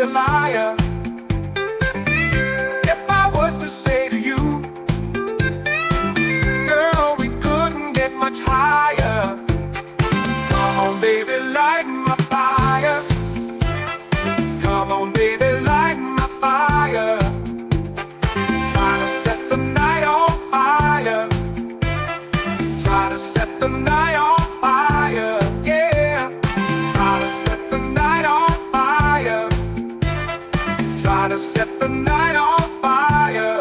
a liar if I was to say to you, girl, we couldn't get much higher. Come on, baby, light my fire. Come on, baby, light my fire. Try to set the night on fire. Try to set the night on fire. Yeah. Try to set the night on fire. Try to set the night on fire.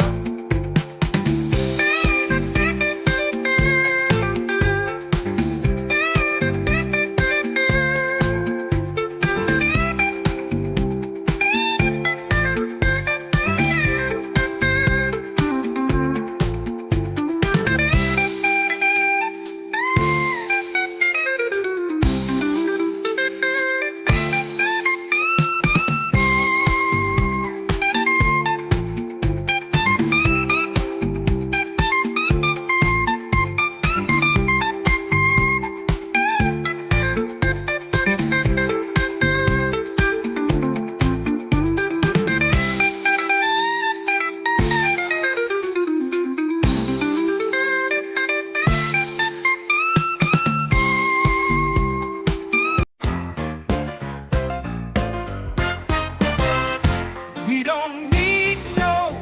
We don't need no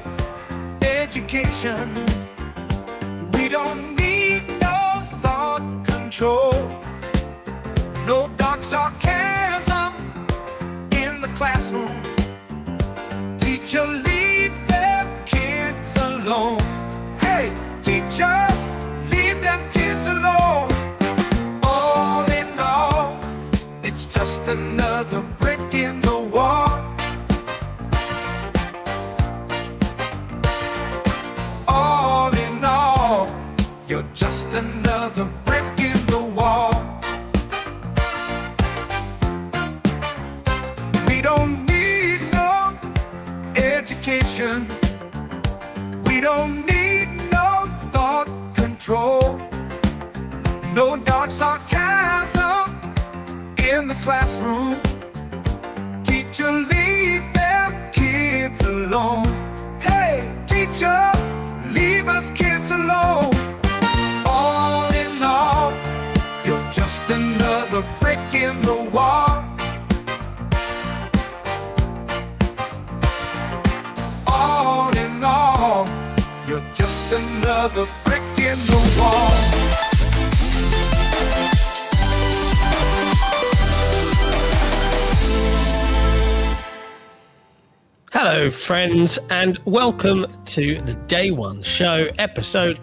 education. We don't need no thought control. No dark sarcasm in the classroom. Teacher, leave them kids alone. Hey, teacher, leave them kids alone. All in all, it's just another brick in the wall. All in all, you're just another brick in the wall. We don't need no education. We don't need no thought control. No dark sarcasm in the classroom. Teacher, leave them kids alone. Hey, teacher, leave us kids alone. All in all, you're just another brick in the wall. All in all, you're just another brick in the wall. Hello, friends, and welcome to the DayOne Show, episode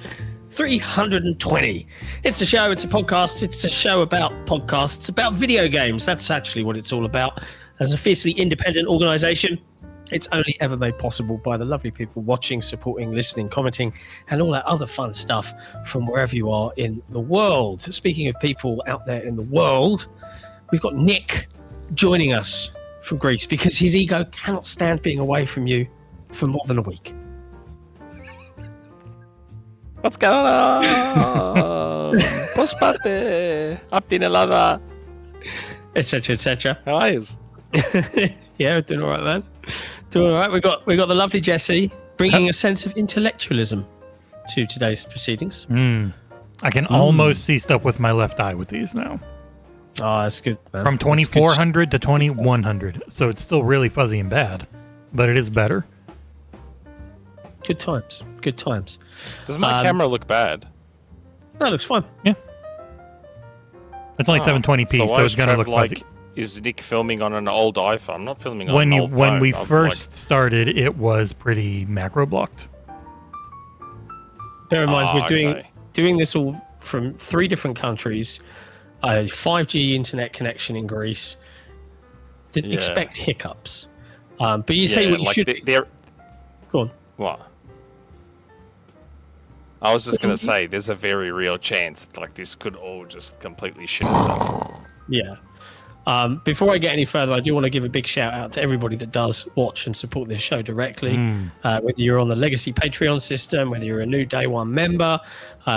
320. It's a show, it's a podcast, it's a show about podcasts, about video games. That's actually what it's all about. As a fiercely independent organisation, it's only ever made possible by the lovely people watching, supporting, listening, commenting, and all that other fun stuff from wherever you are in the world. Speaking of people out there in the world, we've got Nick joining us from Greece because his ego cannot stand being away from you for more than a week. What's going on? Πώς πάτε απ' την Ελλάδα? Etc. etc. How are you? Yeah, we're doing all right, man. Doing all right. We got the lovely Jesse bringing a sense of intellectualism to today's proceedings. I can almost see stuff with my left eye with these now. Oh, that's good, man. From 2400 to 2100. So it's still really fuzzy and bad, but it is better. Good times. Good times. Does my camera look bad? No, it looks fine. Yeah. It's only 720p, so it's going to look fuzzy. Is Nick filming on an old iPhone? I'm not filming on When an old phone. When we first started, it was pretty macro blocked. Bear in mind, we're okay. doing this all from 3 different countries. A 5G internet connection in Greece. Yeah. Expect hiccups. But you tell you what you like should... they're... Go on. What? I was just going to say, there's a very real chance that like this could all just completely shit itself. Yeah. Before I get any further, I do want to give a big shout out to everybody that does watch and support this show directly. Whether you're on the Legacy Patreon system, whether you're a new Day One member.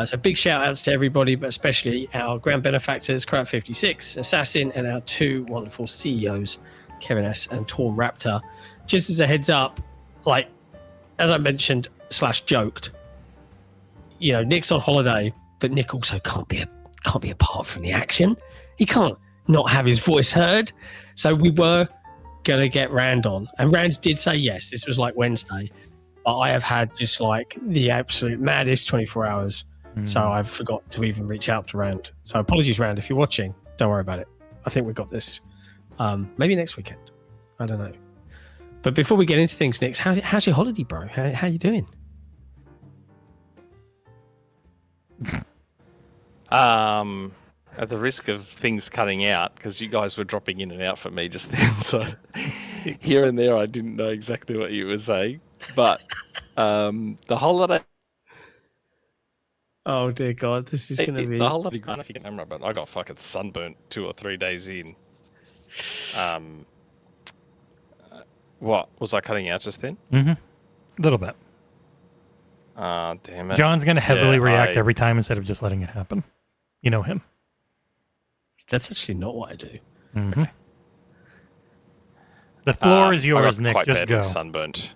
So big shout outs to everybody, but especially our grand benefactors, Crowd56, Assassin, and our 2 wonderful CEOs Kevin S, and Torn Raptor. Just as a heads up, like as I mentioned / joked, you know, Nick's on holiday, but Nick also can't be apart from the action. He can't not have his voice heard. So we were gonna get Rand on, and Rand did say yes. This was like Wednesday, but I have had just like the absolute maddest 24 hours. So I forgot to even reach out to Rand. So apologies, Rand, if you're watching. Don't worry about it. I think we've got this. Maybe next weekend. I don't know. But before we get into things, Nick, how's your holiday, bro? How you doing? At the risk of things cutting out, because you guys were dropping in and out for me just then, so here and there I didn't know exactly what you were saying. But the holiday... Oh dear God, this is going to be... The holiday, I don't know if you can remember, but I got fucking sunburnt 2 or 3 days in. What? Was I cutting out just then? Mm-hmm. A little bit. Damn it. John's going to heavily react every time instead of just letting it happen. You know him. That's actually not what I do. Mm-hmm. Okay. The floor is yours, Nick. Quite just badly go. Sunburnt.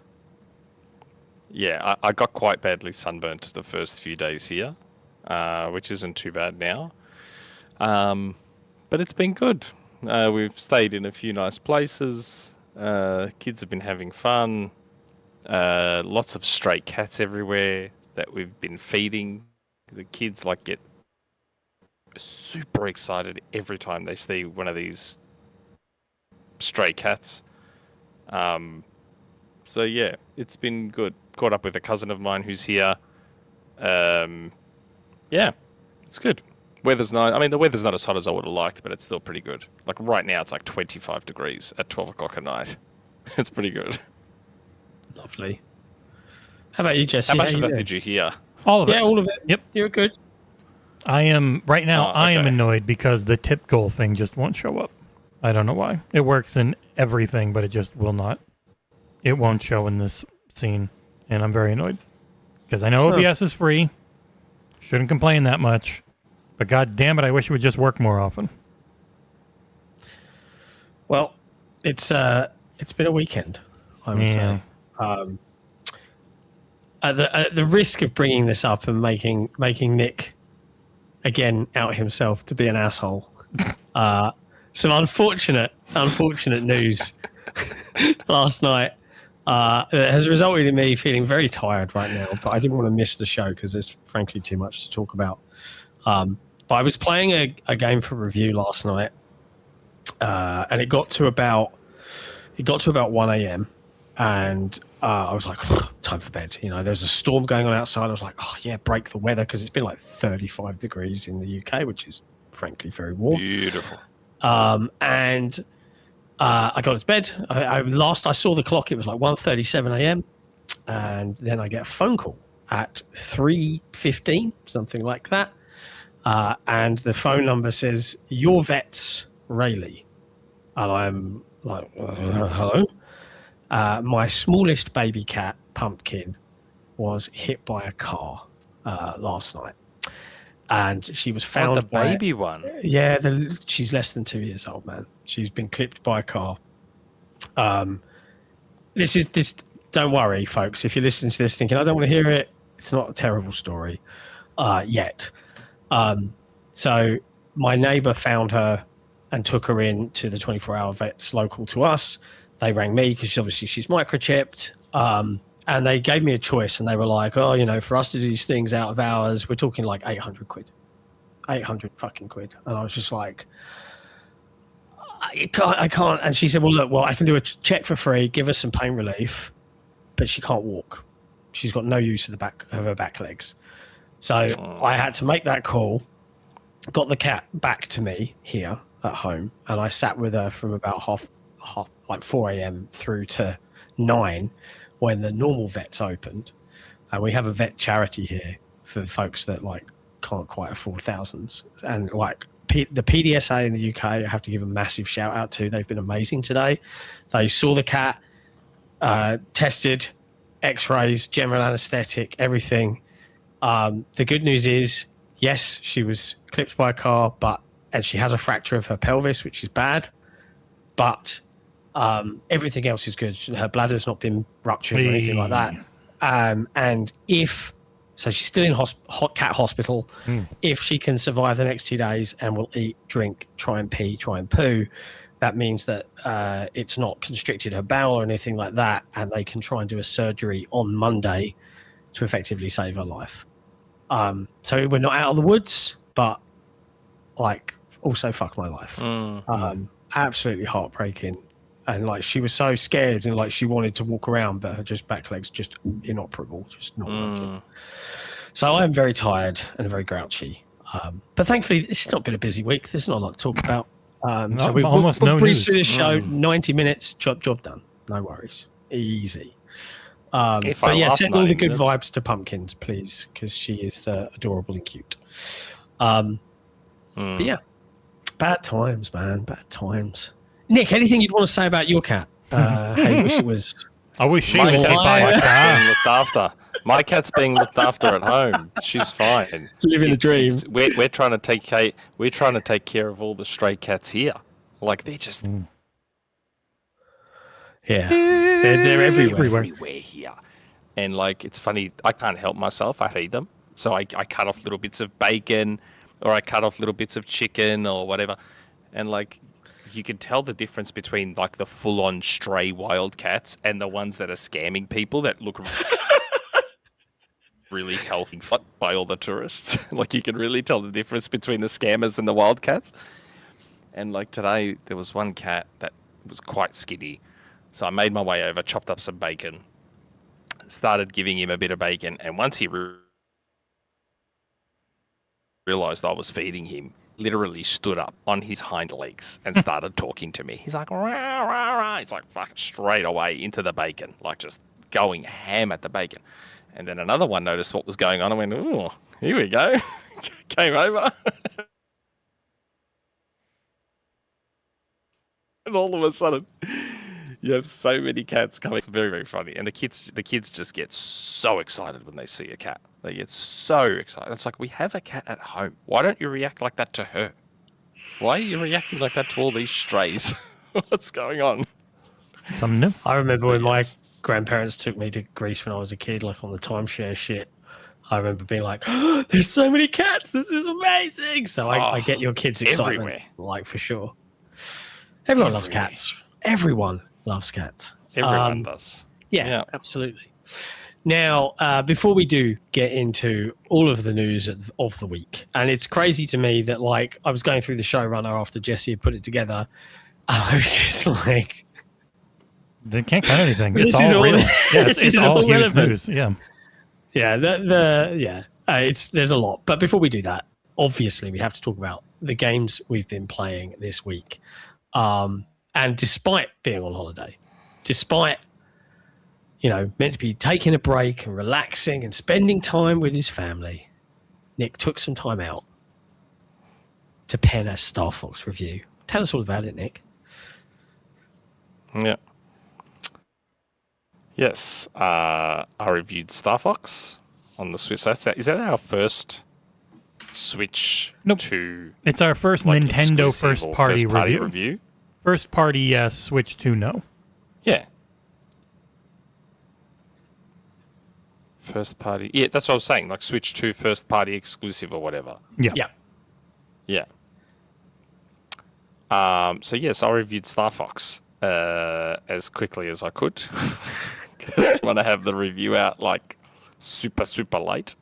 Yeah, I got quite badly sunburnt the first few days here, which isn't too bad now. But it's been good. We've stayed in a few nice places. Kids have been having fun. Lots of stray cats everywhere that we've been feeding. The kids get super excited every time they see one of these stray cats. So yeah, it's been good. Caught up with a cousin of mine who's here. Yeah, it's good. Weather's nice. I mean, the weather's not as hot as I would have liked, but it's still pretty good. Like right now, it's like 25 degrees at 12 o'clock at night. It's pretty good. Lovely. How about you, Jesse? How much of that did you hear? All of it. Yeah, all of it. Yep. You're good. I am right now. Oh, I am okay. annoyed because the tip goal thing just won't show up. I don't know why. It works in everything, but it just will not. It won't show in this scene, and I'm very annoyed because I know OBS is free. Shouldn't complain that much, but god damn it, I wish it would just work more often. Well, it's been a weekend, I would say. At the risk of bringing this up and making Nick again out himself to be an asshole. Some unfortunate news last night has resulted in me feeling very tired right now, but I didn't want to miss the show because there's frankly too much to talk about. But I was playing a game for review last night, and it got to about 1 a.m. and I was like, time for bed. You know, there's a storm going on outside. I was like, oh yeah, break the weather, because it's been like 35 degrees in the UK, which is frankly very warm. Beautiful. And I got to bed. Last I saw the clock, it was like 1:37 a.m. And then I get a phone call at 3:15, something like that. And the phone number says, "Your vet's Rayleigh." And I'm like, hello? My smallest baby cat, Pumpkin, was hit by a car last night. And she was found the baby one. Yeah, she's less than 2 years old, man. She's been clipped by a car. This. Don't worry, folks. If you're listening to this thinking, I don't want to hear it, it's not a terrible story yet. So my neighbour found her and took her in to the 24-hour vets local to us. They rang me because obviously she's microchipped. And they gave me a choice, and they were like, oh, you know, for us to do these things out of hours, we're talking like 800 quid. 800 fucking quid. And I was just like, I can't. And she said, well, I can do a check for free, give her some pain relief, but she can't walk. She's got no use of her back legs. So I had to make that call, got the cat back to me here at home, and I sat with her from about like 4 a.m. through to 9 when the normal vets opened. And we have a vet charity here for folks that like can't quite afford thousands. And like the PDSA in the UK, I have to give a massive shout out to. They've been amazing today. They saw the cat, tested, x-rays, general anesthetic, everything. The good news is, yes, she was clipped by a car, and she has a fracture of her pelvis, which is bad, but Everything else is good. Her bladder's not been ruptured or anything like that. And so she's still in hot cat hospital. If she can survive the next 2 days and will eat, drink, try and pee, try and poo, that means that it's not constricted her bowel or anything like that, and they can try and do a surgery on Monday to effectively save her life. So we're not out of the woods, but like also fuck my life. Absolutely heartbreaking. And like she was so scared and like she wanted to walk around, but her just back legs just inoperable, just not working. So I'm very tired and very grouchy. But thankfully, it's not been a busy week. There's not a lot to talk about. So we'll breeze through this show. 90 minutes, job done. No worries, easy. But yeah, send all the good vibes to Pumpkins, please, because she is adorable and cute. But yeah, bad times, man, bad times. Nick, anything you'd want to say about your cat? I wish it was. I wish she My was cat's being looked after. My cat's being looked after at home. She's fine. Living the dream. We're trying to take care. We're trying to take care of all the stray cats here. Like they're just they're everywhere here. And like it's funny, I can't help myself. I feed them, so I cut off little bits of bacon, or I cut off little bits of chicken or whatever, and like. You can tell the difference between like the full-on stray wild cats and the ones that are scamming people that look really healthy by all the tourists. Like you can really tell the difference between the scammers and the wild cats. And like today, there was one cat that was quite skinny. So I made my way over, chopped up some bacon, started giving him a bit of bacon. And once he realized I was feeding him, literally stood up on his hind legs and started talking to me. He's like, rah, rah, rah. He's like, fuck, straight away into the bacon, like just going ham at the bacon. And then another one noticed what was going on and went, oh, here we go. Came over. And all of a sudden, you have so many cats coming. It's very, very funny. And the kids just get so excited when they see a cat. They get so excited. It's like, we have a cat at home. Why don't you react like that to her? Why are you reacting like that to all these strays? What's going on? Something new. I remember when my grandparents took me to Greece when I was a kid, like on the timeshare shit. I remember being like, oh, there's so many cats. This is amazing. So I get your kids' excitement, everywhere. like for sure. Everyone loves cats. Everyone loves cats. Everyone does. Yeah, absolutely. Now, before we do get into all of the news of the week, and it's crazy to me that like I was going through the showrunner after Jesse had put it together, and I was just like, they can't cut anything. This It's is all all- real. Yeah, it's all huge relevant. news. Yeah. There's a lot. But before we do that, obviously we have to talk about the games we've been playing this week. And despite being on holiday, despite meant to be taking a break and relaxing and spending time with his family, Nick took some time out to pen a Star Fox review. Tell us all about it, Nick. Yeah. Yes. I reviewed Star Fox on the Switch. Is that our first Switch to... It's our first like, Nintendo exclusive or first-party first-party review. First party, yes. Switch 2, no. Yeah. First party. Yeah, that's what I was saying. Like Switch 2 first party exclusive or whatever. Yeah. Yeah. So yes, I reviewed Star Fox as quickly as I could. I want to have the review out like super, super late.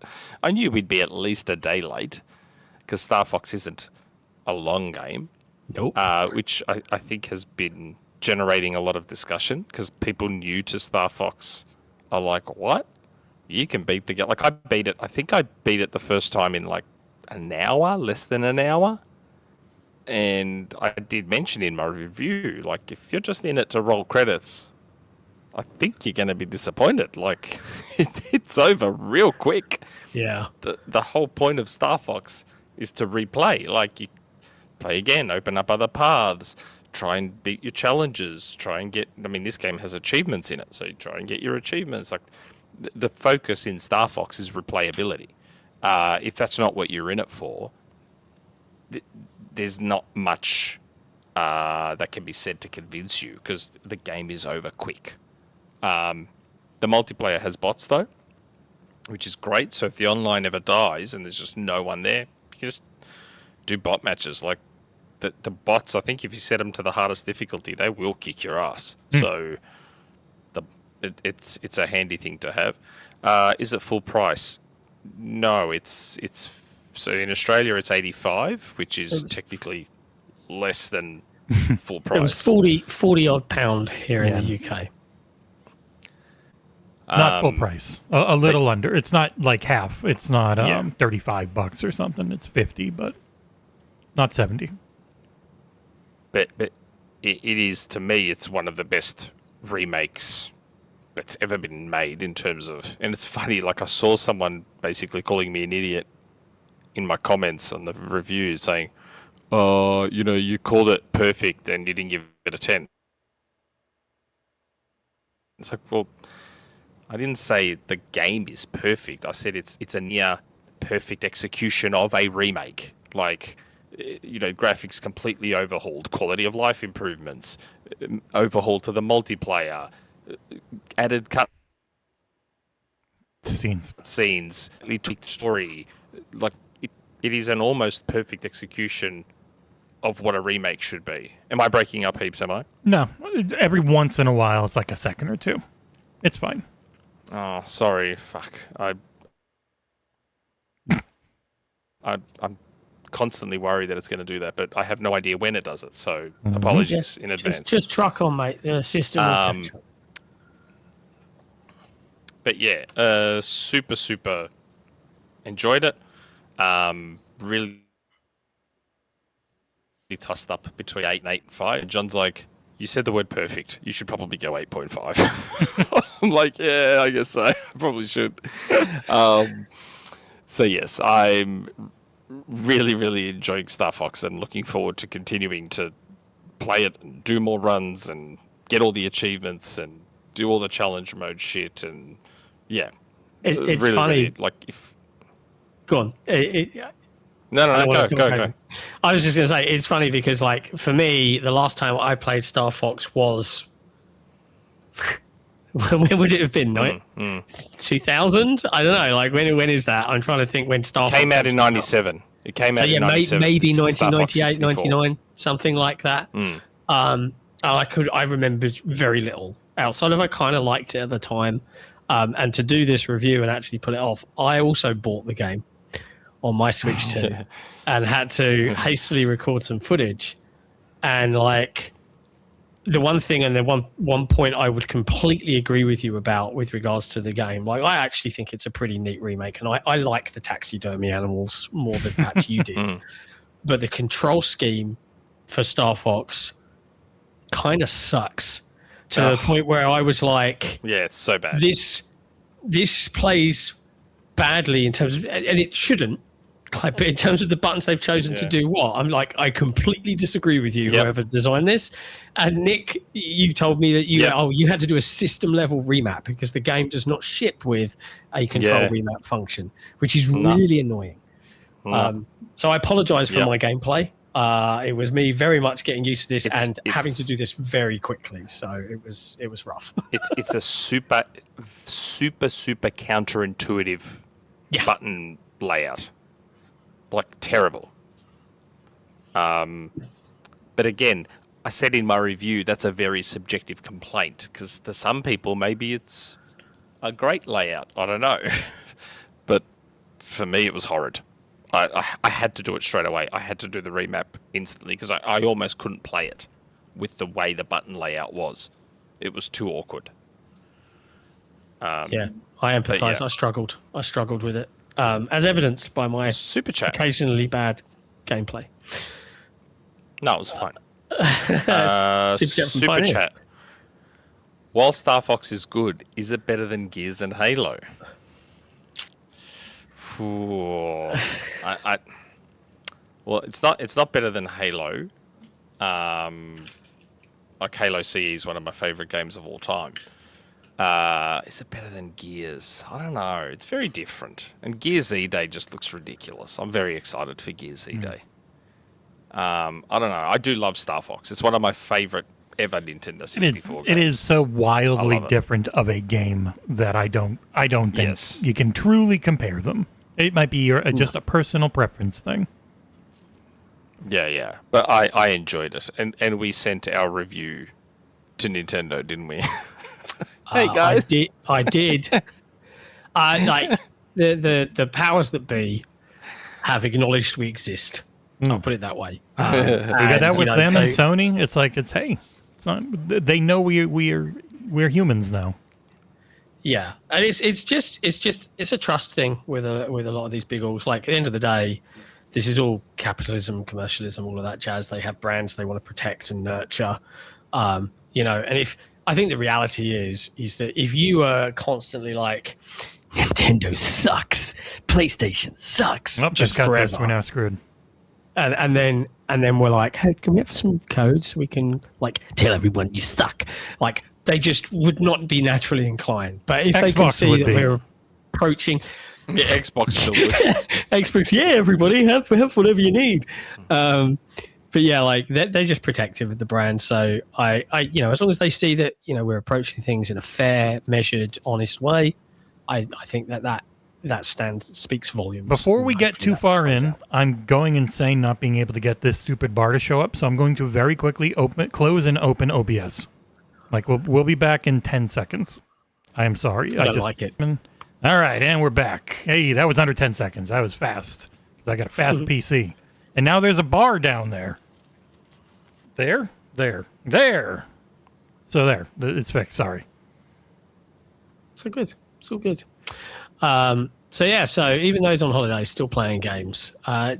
I knew we'd be at least a day late because Star Fox isn't a long game. Nope. Which I think has been generating a lot of discussion because people new to Star Fox are like, what? You can beat the game. Like I beat it. I think I beat it the first time in like an hour, less than an hour. And I did mention in my review, like if you're just in it to roll credits, I think you're going to be disappointed. Like it's over real quick. Yeah. The whole point of Star Fox is to replay. Like you play again, open up other paths, try and beat your challenges, try and get... I mean, this game has achievements in it, so you try and get your achievements. Like the focus in Star Fox is replayability. If that's not what you're in it for, there's not much that can be said to convince you, because the game is over quick. The multiplayer has bots though, which is great. So if the online ever dies and there's just no one there, you can just do bot matches. Like the bots, I think if you set them to the hardest difficulty, they will kick your ass. So it's a handy thing to have. Is it full price? No, it's so in Australia it's 85, which is technically less than full price. It was 40 odd pound here in the UK. Not full price. A little under. It's not like half. It's not $35 or something. It's 50, but not 70. But it is, to me, it's one of the best remakes that's ever been made in terms of, and it's funny, like I saw someone basically calling me an idiot in my comments on the review saying, you called it perfect and you didn't give it a 10. It's like, well, I didn't say the game is perfect. I said it's a near perfect execution of a remake. Like, graphics completely overhauled, quality of life improvements, overhaul to the multiplayer, added cut scenes, tweaked story. Like it is an almost perfect execution of what a remake should be. Am I breaking up heaps? Am I? No, every once in a while it's like a second or two. It's fine. Oh, sorry. Fuck. I'm constantly worried that it's going to do that, but I have no idea when it does it. So apologies in advance. Just truck on, mate. The system will catch up. But yeah, super enjoyed it. Really tossed up between 8 and 8.5. And John's like, you said the word perfect. You should probably go 8.5. I'm like, yeah, I guess so. I probably should. So yes, I'm really enjoying Star Fox and looking forward to continuing to play it and do more runs and get all the achievements and do all the challenge mode shit. And yeah, it's really, funny. really, like if Go on. No, go. I was just going to say, it's funny because, like, for me, the last time I played Star Fox was... when would it have been? 2000? I don't know. Like, when is that? I'm trying to think when Star Fox came out in 97. It came out in 97. Maybe Star Fox 1998, 64. 99, something like that. I remembered very little. Outside of I kind of liked it at the time. And to do this review and actually put it off, I also bought the game on my Switch 2 and had to hastily record some footage. And like the one thing and the one point I would completely agree with you about with regards to the game, like I actually think it's a pretty neat remake, and I like the taxidermy animals more than perhaps you did. But the control scheme for Star Fox kind of sucks to the point where I was like, yeah, it's so bad. This plays badly in terms of, and it shouldn't, but in terms of the buttons they've chosen to do what, I'm like, I completely disagree with you, whoever designed this. And Nick, you told me that you had to do a system level remap because the game does not ship with a control remap function, which is really annoying. So I apologize for my gameplay. It was me very much getting used to this and having to do this very quickly. So it was rough. it's a super counterintuitive button layout. Like terrible. But again, I said in my review that's a very subjective complaint because to some people maybe it's a great layout. I don't know. But for me it was horrid. I had to do it straight away. I had to do the remap instantly because I almost couldn't play it with the way the button layout was. It was too awkward. I empathise. Yeah. I struggled with it. As evidenced by my super chat, occasionally bad gameplay. No, it was fine. Super chat. While Star Fox is good, is it better than Gears and Halo? Well, it's not better than Halo. Like Halo CE is one of my favorite games of all time. Is it better than Gears? I don't know. It's very different. And Gears E-Day just looks ridiculous. I'm very excited for Gears E-Day. I don't know. I do love Star Fox. It's one of my favorite ever Nintendo 64 games. It is so wildly I love it. different of a game that I don't think Yes. you can truly compare them. It might be just a personal preference thing. Yeah. But I enjoyed it. And we sent our review to Nintendo, didn't we? Hey, guys. I did. Like the powers that be have acknowledged we exist. I'll put it that way. We got that with them and Sony. It's not. They know we're humans now. Yeah, and it's a trust thing with a lot of these big orgs. Like at the end of the day, this is all capitalism, commercialism, all of that jazz. They have brands they want to protect and nurture. And if I think the reality is that if you are constantly like Nintendo sucks, PlayStation sucks, just cut forever, this, we're now screwed. and then we're like, hey, can we have some codes so we can like tell everyone you suck? Like they just would not be naturally inclined. But if they can Xbox see would that be. we're approaching Yeah, Xbox still would. Xbox, yeah, everybody have whatever you need. But yeah, like they're just protective of the brand. So I as long as they see that we're approaching things in a fair, measured, honest way, I think that speaks volumes. Before we And get hopefully too that far comes in, out. I'm going insane not being able to get this stupid bar to show up. So I'm going to very quickly close and open OBS. Like we'll be back in 10 seconds. I am sorry. I don't like it. All right, and we're back. Hey, that was under 10 seconds. That was fast. Because I got a fast PC. And now there's a bar down there. There. So there. It's fixed. Sorry. So good. It's all good. So even those on holiday still playing games.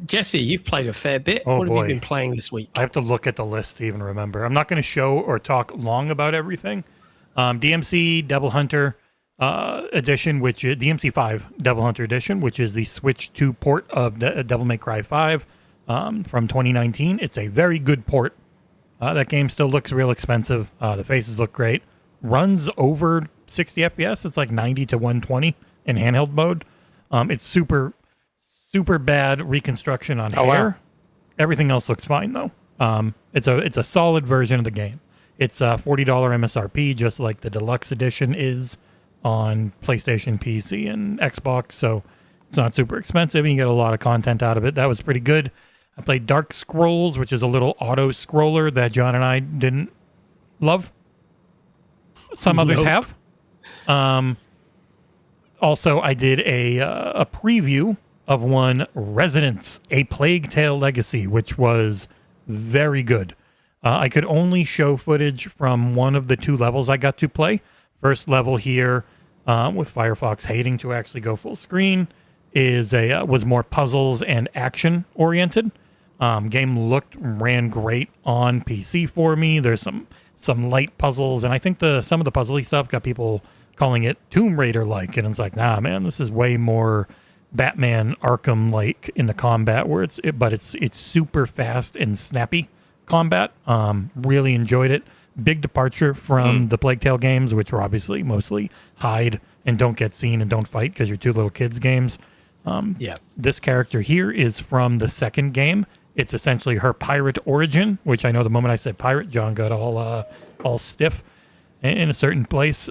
Jesse, you've played a fair bit. Oh, what have boy. you been playing this week? I have to look at the list to even remember. I'm not going to show or talk long about everything. DMC Devil Hunter edition, which is DMC 5 Devil Hunter edition, which is the Switch 2 port of the Devil May Cry 5 from 2019. It's a very good port. That game still looks real expensive. The faces look great. Runs over 60 FPS. It's like 90 to 120 in handheld mode. It's super bad reconstruction on hair. Wow. Everything else looks fine though. It's a solid version of the game. It's $40 MSRP, just like the deluxe edition is on PlayStation, PC, and Xbox. So it's not super expensive, and you get a lot of content out of it. That was pretty good. I played Dark Scrolls, which is a little auto scroller that John and I didn't love. Some others have. Also, I did a preview of one Resonance, A Plague Tale Legacy, which was very good. I could only show footage from one of the two levels I got to play. First level here, with Firefox hating to actually go full screen, was more puzzles and action oriented. Game ran great on PC for me. There's some light puzzles, and I think some of the puzzly stuff got people calling it Tomb Raider like, and it's like, nah, man, this is way more Batman Arkham like in the combat, where it's super fast and snappy combat. Really enjoyed it. Big departure from the Plague Tale games, which were obviously mostly hide and don't get seen and don't fight because you're two little kids games. Yeah. This character here is from the second game. It's essentially her pirate origin, which I know the moment I said pirate, John got all stiff in a certain place.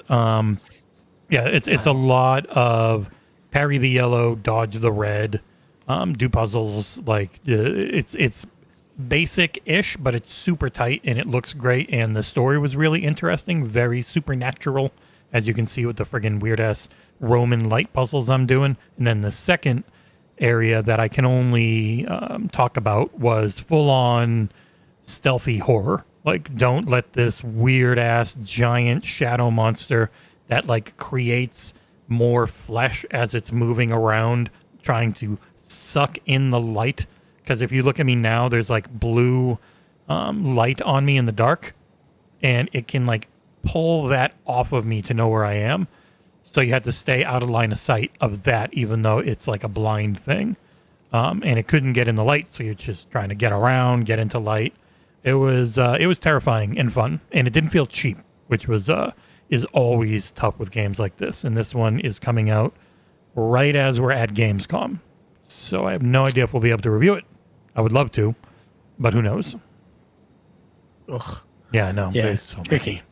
It's a lot of parry the yellow, dodge the red, do puzzles. Like it's basic-ish, but it's super tight and it looks great. And the story was really interesting, very supernatural, as you can see with the friggin' weird-ass Roman light puzzles I'm doing. And then the second area that I can only talk about was full-on stealthy horror. Like, don't let this weird-ass giant shadow monster that, like, creates more flesh as it's moving around, trying to suck in the light. Because if you look at me now, there's, like, blue light on me in the dark. And it can, like, pull that off of me to know where I am. So you have to stay out of line of sight of that, even though it's like a blind thing. And it couldn't get in the light, so you're just trying to get around, get into light. It was terrifying and fun, and it didn't feel cheap, which was is always tough with games like this. And this one is coming out right as we're at Gamescom, so I have no idea if we'll be able to review it. I would love to, but who knows? Ugh, Yeah, no, yeah, there's so tricky. many.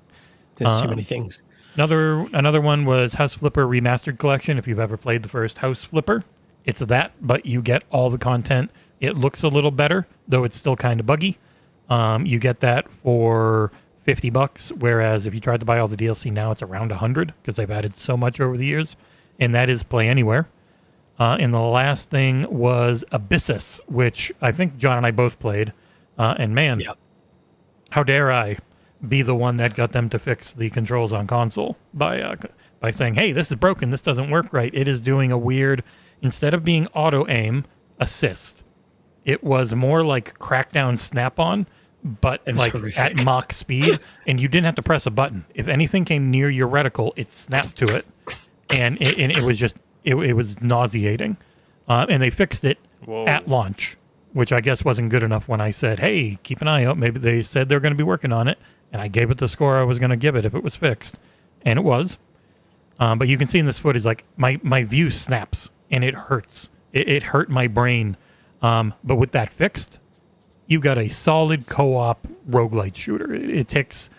There's too many things. Another one was House Flipper Remastered Collection. If you've ever played the first House Flipper, it's that, but you get all the content. It looks a little better, though it's still kind of buggy. You get that for $50, whereas if you tried to buy all the DLC now, it's around $100 because they've added so much over the years, and that is Play Anywhere. And the last thing was Abyssus, which I think John and I both played. And man, how dare I be the one that got them to fix the controls on console by saying, hey, this is broken, this doesn't work right. It is doing a weird, instead of being auto-aim, assist. It was more like Crackdown Snap-on, but like horrific. at Mach speed, and you didn't have to press a button. If anything came near your reticle, it snapped to it, and it was just, it was nauseating. And they fixed it at launch, which I guess wasn't good enough when I said, hey, keep an eye out. Maybe they said they're going to be working on it, and I gave it the score I was going to give it if it was fixed, and it was. But you can see in this footage, like, my view snaps, and it hurts. It hurt my brain. But with that fixed, you got a solid co-op roguelite shooter. It ticks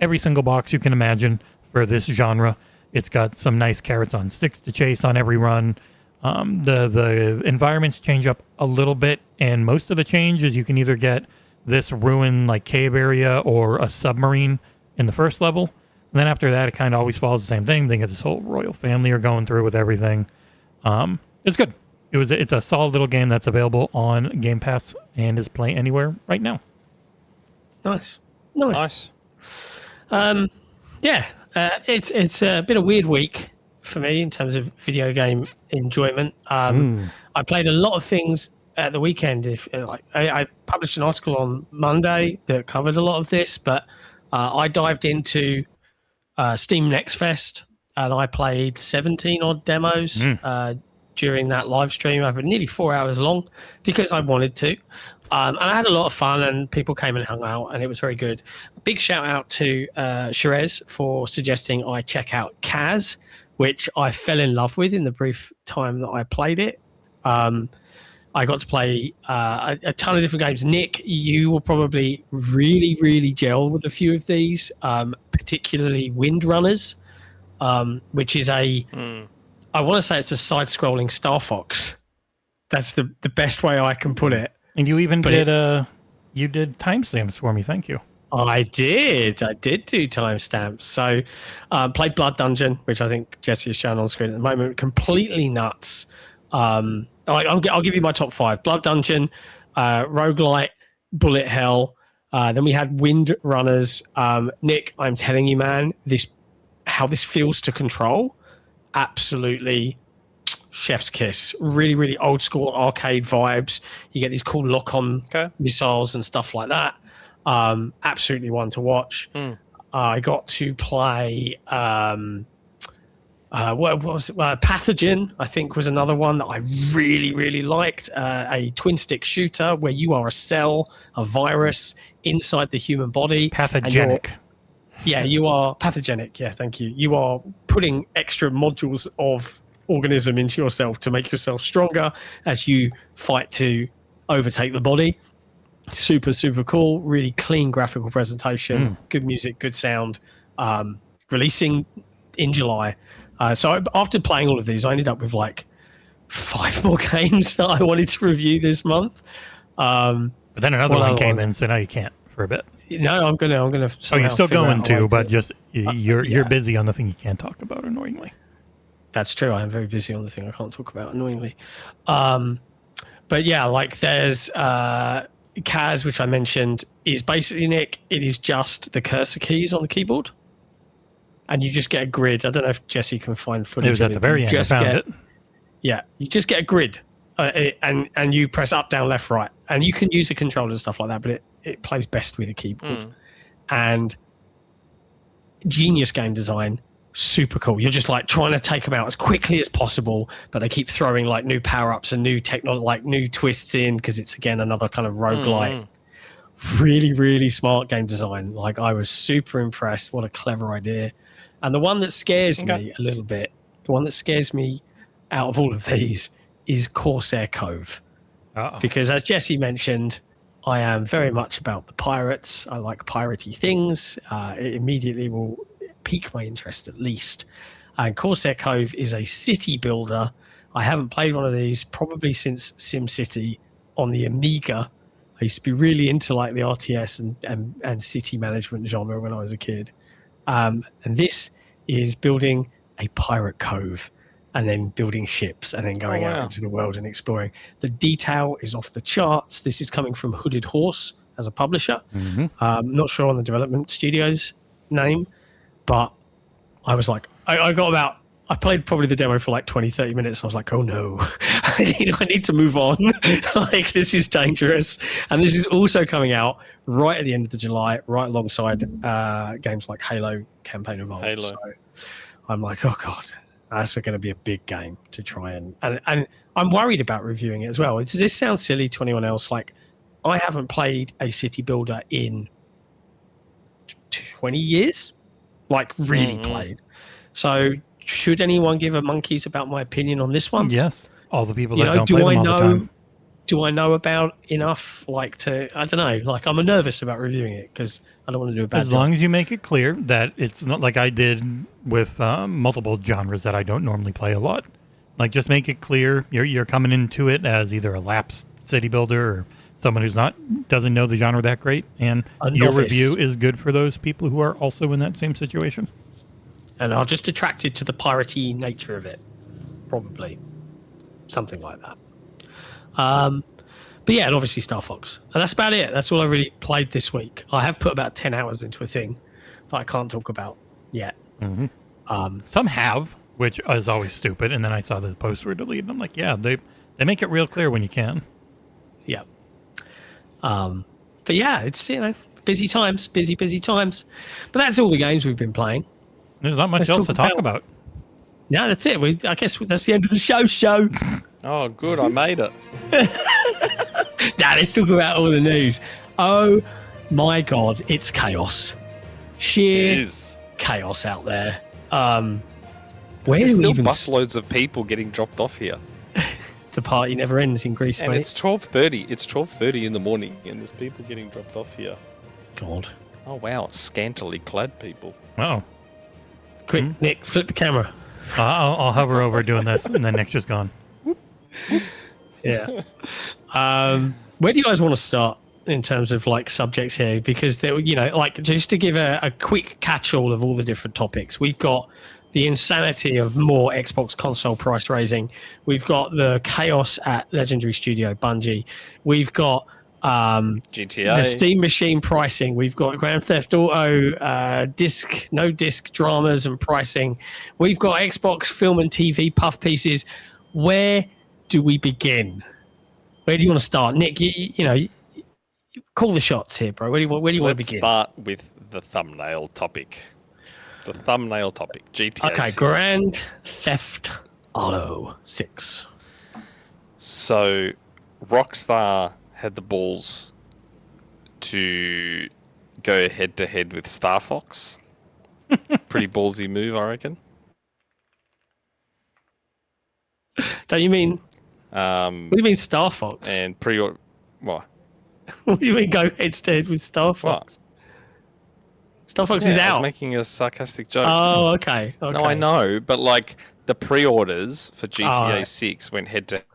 every single box you can imagine for this genre. It's got some nice carrots on sticks to chase on every run. The environments change up a little bit, and most of the change is you can either get this ruined like cave area or a submarine in the first level. And then after that, it kind of always follows the same thing. They get this whole royal family are going through with everything. It's good. It's a solid little game that's available on Game Pass and is Play Anywhere right now. Nice. Yeah, it's been a weird week for me in terms of video game enjoyment. I played a lot of things at the weekend. I published an article on Monday that covered a lot of this, but I dived into Steam Next Fest and I played 17 odd demos during that live stream over nearly 4 hours long because I wanted to. And I had a lot of fun and people came and hung out and it was very good. Big shout out to Sherez for suggesting I check out Kaz, which I fell in love with in the brief time that I played it. I got to play a ton of different games. Nick, you will probably really, really gel with a few of these, particularly Windrunners, which is I want to say it's a side-scrolling Star Fox. That's the best way I can put it. And you even did you did timestamps for me. Thank you. I did do timestamps. So played Blood Dungeon, which I think Jesse is showing on screen at the moment. Completely nuts. I'll give you my top 5. Blood Dungeon, Roguelite, Bullet Hell. Then we had Wind Runners. Nick, I'm telling you, man, how this feels to control, absolutely chef's kiss. Really, really old school arcade vibes. You get these cool lock-on missiles and stuff like that. Absolutely one to watch. I got to play what was it? Pathogen, I think, was another one that I really, really liked. A twin-stick shooter where you are a cell, a virus inside the human body. Pathogenic. Yeah, you are pathogenic. Yeah, thank you. You are putting extra modules of organism into yourself to make yourself stronger as you fight to overtake the body. Super, super cool. Really clean graphical presentation. Good music, good sound. Releasing in July. So after playing all of these, I ended up with like 5 more games that I wanted to review this month. But then another one came in, so now you can't for a bit. No, I'm gonna. Oh, you're still going to, but just you're busy on the thing you can't talk about, annoyingly. That's true. I am very busy on the thing I can't talk about, annoyingly. But yeah, like there's Kaz, which I mentioned, is basically, Nick, it is just the cursor keys on the keyboard. And you just get a grid. I don't know if Jesse can find footage. It was at the very end. I found it. Yeah, you just get a grid, and you press up, down, left, right, and you can use a controller and stuff like that. But it plays best with a keyboard. And genius game design, super cool. You're just like trying to take them out as quickly as possible, but they keep throwing like new power ups and new technology, like new twists in, because it's again another kind of roguelite. Really, really smart game design. Like I was super impressed. What a clever idea. And the one that scares me a little bit, the one that scares me out of all of these is Corsair Cove. Because as Jesse mentioned, I am very much about the pirates. I like piratey things. It immediately will pique my interest at least. And Corsair Cove is a city builder. I haven't played one of these probably since SimCity on the Amiga. I used to be really into like the RTS and city management genre when I was a kid. And this is building a pirate cove and then building ships and then going out into the world and exploring. The detail is off the charts. This is coming from Hooded Horse as a publisher. Not sure on the development studio's name, but I was like, I played probably the demo for like 20, 30 minutes. I was like, oh no, I need to move on. Like, this is dangerous. And this is also coming out right at the end of the July, right alongside games like Halo Campaign Evolved. Halo. So I'm like, oh God, that's going to be a big game to try and I'm worried about reviewing it as well. This sounds silly to anyone else. Like, I haven't played a city builder in 20 years, like really played. So should anyone give a monkeys about my opinion on this one? Yes. All the people that don't play them all the time. Do I know about enough, like, to, I don't know, like, I'm nervous about reviewing it because I don't want to do a bad job. As long as you make it clear that it's not like I did with multiple genres that I don't normally play a lot. Like, just make it clear you're coming into it as either a lapsed city builder or someone who's doesn't know the genre that great, and your review is good for those people who are also in that same situation. And are just attracted to the piratey nature of it, probably. Something like that. But yeah, and obviously Star Fox. And that's about it. That's all I really played this week. I have put about 10 hours into a thing that I can't talk about yet. Some have, which is always stupid. And then I saw the posts were deleted. I'm like, yeah, they make it real clear when you can. Yeah. But yeah, it's, busy times, busy times. But that's all the games we've been playing. There's not much else to talk about. No, that's it. I guess that's the end of the show. Oh, good. I made it. Now let's talk about all the news. Oh my God, it's chaos. Sheer chaos out there. There's still busloads of people getting dropped off here. The party never ends in Greece, and mate. It's 12:30. It's 12:30 in the morning, and there's people getting dropped off here. God. Oh wow, scantily clad people. Oh. Quick, Nick, flip the camera. I'll hover over doing this, and then Nick's just gone. Yeah. Where do you guys want to start in terms of like subjects here? Because like just to give a quick catch-all of all the different topics, we've got the insanity of more Xbox console price raising. We've got the chaos at Legendary Studio Bungie. We've got GTA, the Steam Machine pricing. We've got Grand Theft Auto no disc dramas and pricing. We've got Xbox film and TV puff pieces. Where do we begin? Where do you want to start, Nick? You call the shots here, bro. Where do you want to begin? Let's start with the thumbnail topic. The thumbnail topic, GTA. Okay, 6. Grand Theft Auto 6. So, Rockstar had the balls to go head-to-head with Star Fox. Pretty ballsy move, I reckon. Don't you mean? What do you mean Star Fox? And what? What do you mean go head-to-head with Star Fox? What? Star Fox is out. I was making a sarcastic joke. Oh, okay. No, I know, but like the pre-orders for GTA 6 went head-to-head.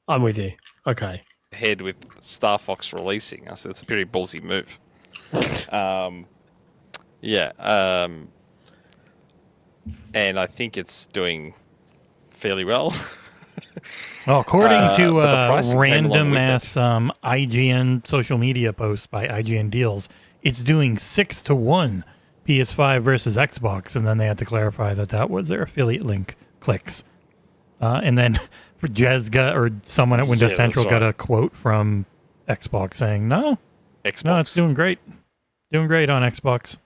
I'm with you. Okay. Head with Star Fox releasing. I said it's a pretty ballsy move. And I think it's doing fairly well. Well, according to random ass IGN social media post by IGN Deals, it's doing 6-1 PS5 versus Xbox, and then they had to clarify that was their affiliate link clicks. And then Jez or someone at Windows Central got a quote from Xbox saying, no, it's doing great. Doing great on Xbox,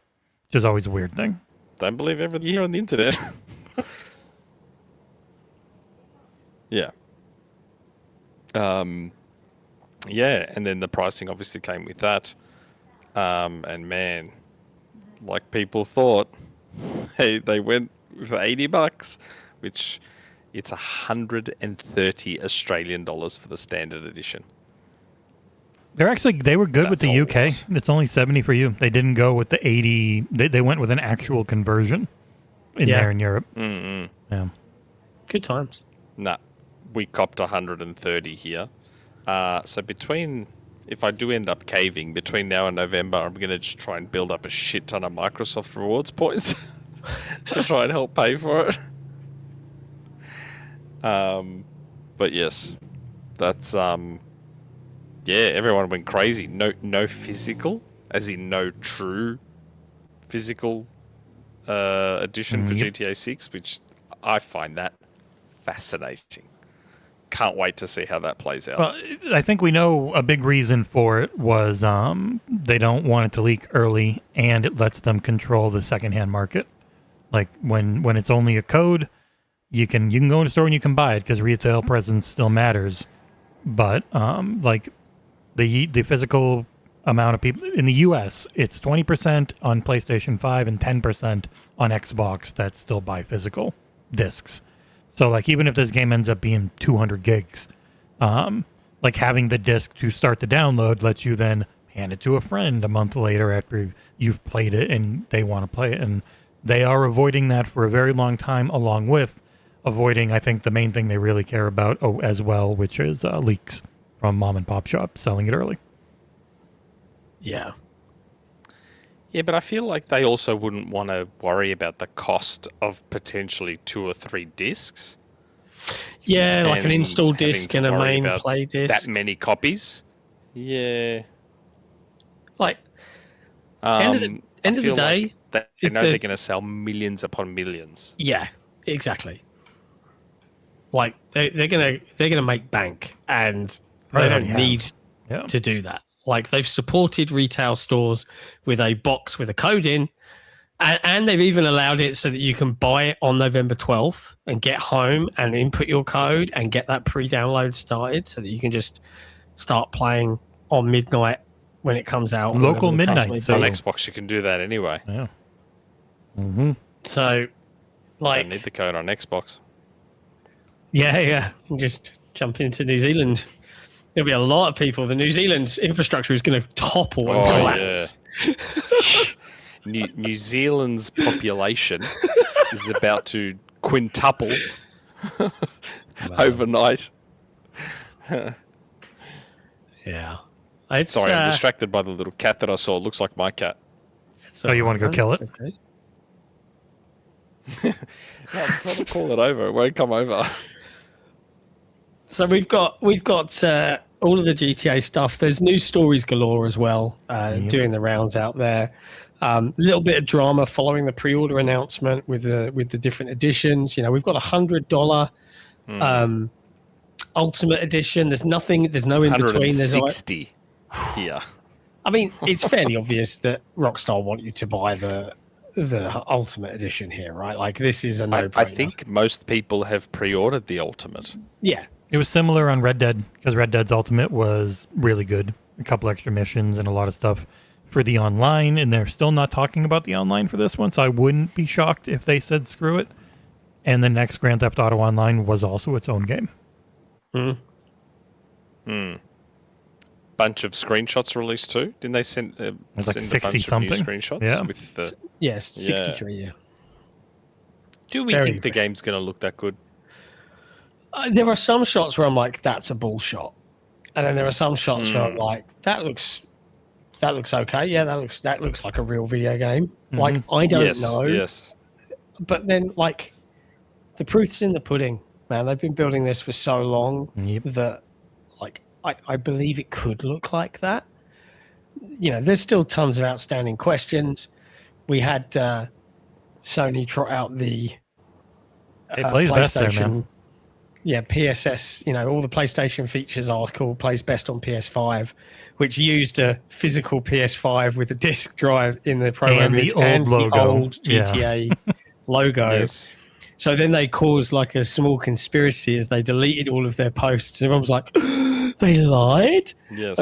which is always a weird thing. Don't believe everything here on the internet. Yeah. Yeah, and then the pricing obviously came with that. And man, like people thought, hey, they went for $80, which it's 130 Australian dollars for the standard edition. They were good with That's the all UK. it was. It's only 70 for you. They didn't go with the 80. They went with an actual conversion there in Europe. Mm-mm. Yeah. Good times. Nah, we copped 130 here. So if I do end up caving between now and November, I'm going to just try and build up a shit ton of Microsoft rewards points to try and help pay for it. But yes, that's everyone went crazy. No physical, as in no true physical edition for GTA 6, which I find that fascinating. Can't wait to see how that plays out. Well, I think we know a big reason for it was they don't want it to leak early, and it lets them control the secondhand market. Like when it's only a code, you can go in a store and you can buy it because retail presence still matters. But like the physical amount of people in the U.S., it's 20% on PlayStation 5 and 10% on Xbox that still buy physical discs. So, like, even if this game ends up being 200 gigs, like, having the disc to start the download lets you then hand it to a friend a month later after you've played it and they want to play it. And they are avoiding that for a very long time, along with avoiding, I think, the main thing they really care about as well, which is leaks from mom and pop shops selling it early. Yeah. Yeah, but I feel like they also wouldn't want to worry about the cost of potentially 2 or 3 discs. Yeah, like an and install having disc to and a worry main about play disc. That many copies. Yeah. Like, end of the feel day, like they it's know they're going to sell millions upon millions. yeah, exactly. Like they're gonna make bank, and they They don't already have. need Yeah. to do that. Like they've supported retail stores with a box with a code in, and they've even allowed it so that you can buy it on November 12th and get home and input your code and get that pre-download started, so that you can just start playing on midnight when it comes out. Local whenever the case midnight, may so- On be. Xbox, you can do that anyway. Yeah. Mm-hmm. So, like, Don't need the code on Xbox. yeah, and just jump into New Zealand. There'll be a lot of people. The New Zealand's infrastructure is going to topple and Oh, collapse. New Zealand's population is about to quintuple overnight. Yeah. It's, Sorry, I'm distracted by the little cat that I saw. It looks like my cat. Oh, you wanna go kill it? Okay. No, I'm trying to call it over. It won't come over. So we've got all of the GTA stuff. There's news stories galore as well, doing the rounds out there. A little bit of drama following the pre-order announcement with the different editions. You know, we've got $100 Ultimate Edition. There's no in between. There's like, 160 here. I mean, it's fairly obvious that Rockstar want you to buy the Ultimate Edition here, right? Like this is a no-brainer. I think most people have pre-ordered the Ultimate. Yeah. It was similar on Red Dead because Red Dead's Ultimate was really good. A couple extra missions and a lot of stuff for the online, and they're still not talking about the online for this one, so I wouldn't be shocked if they said screw it. And the next Grand Theft Auto Online was also its own game. Bunch of screenshots released too. Didn't they send, There's like send a 60 bunch of new something. screenshots? Yeah. With the, Yes, 63. Yeah. do we Very think the game's going to look that good? There are some shots where I'm like, that's a bull shot, and then there are some shots where I'm like, that looks okay. Yeah, that looks like a real video game. Like I don't know, Yes. but then like the proof's in the pudding, man. They've been building this for so long Yep. that like I believe it could look like that. You know, there's still tons of outstanding questions. We had Sony trot out the It plays best there, PlayStation. man. Yeah, PSS, you know, all the PlayStation features article plays best on PS5, which used a physical PS5 with a disc drive in the Pro And the image old and logo. the old Yeah. GTA logo. Yes. So then they caused like a small conspiracy as they deleted all of their posts. Everyone was like, they lied? Yes.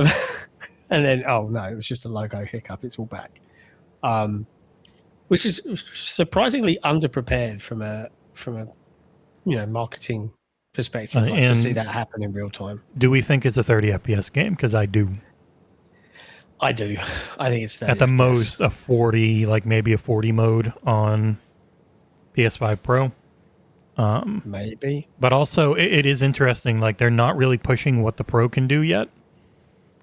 And then, oh no, it was just a logo hiccup. It's all back. Which is surprisingly underprepared from a marketing perspective, like, to and- see that happen in real time. Do we think it's a 30 FPS game? Because I do. I do. I think it's 30 At the FPS. most, a 40, like maybe a 40 mode on PS5 Pro. Maybe. But also, it is interesting. Like, they're not really pushing what the Pro can do yet.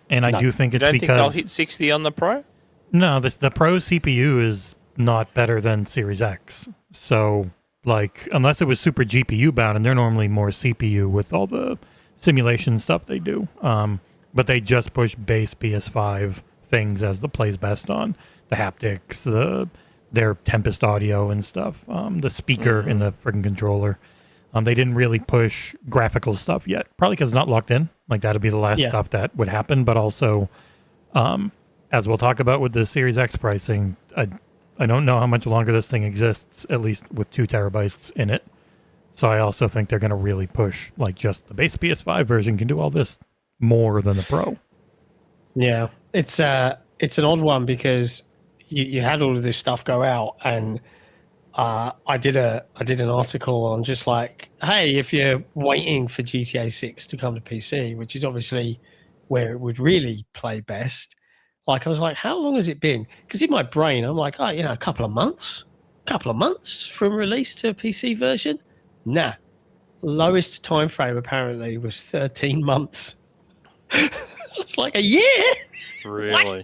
And I do think You it's don't because... think they'll hit 60 on the Pro? No, the Pro CPU is not better than Series X. So, like, unless it was super GPU bound, and they're normally more CPU with all the simulation stuff they do. But they just push base PS5 things as the plays best on. The haptics, their Tempest audio and stuff, the speaker in the freaking controller. They didn't really push graphical stuff yet, probably because it's not locked in. Like, that'd be the last stuff that would happen. But also, as we'll talk about with the Series X pricing, I don't know how much longer this thing exists, at least with 2 terabytes in it. So I also think they're going to really push, like, just the base PS5 version can do all this more than the Pro. Yeah, it's an odd one because you had all of this stuff go out, and I did an article on just like, hey, if you're waiting for GTA 6 to come to PC, which is obviously where it would really play best, like I was like, how long has it been? Because in my brain, I'm like, oh, a couple of months from release to a PC version. Nah, lowest time frame apparently was 13 months. It's like a year. Really? What?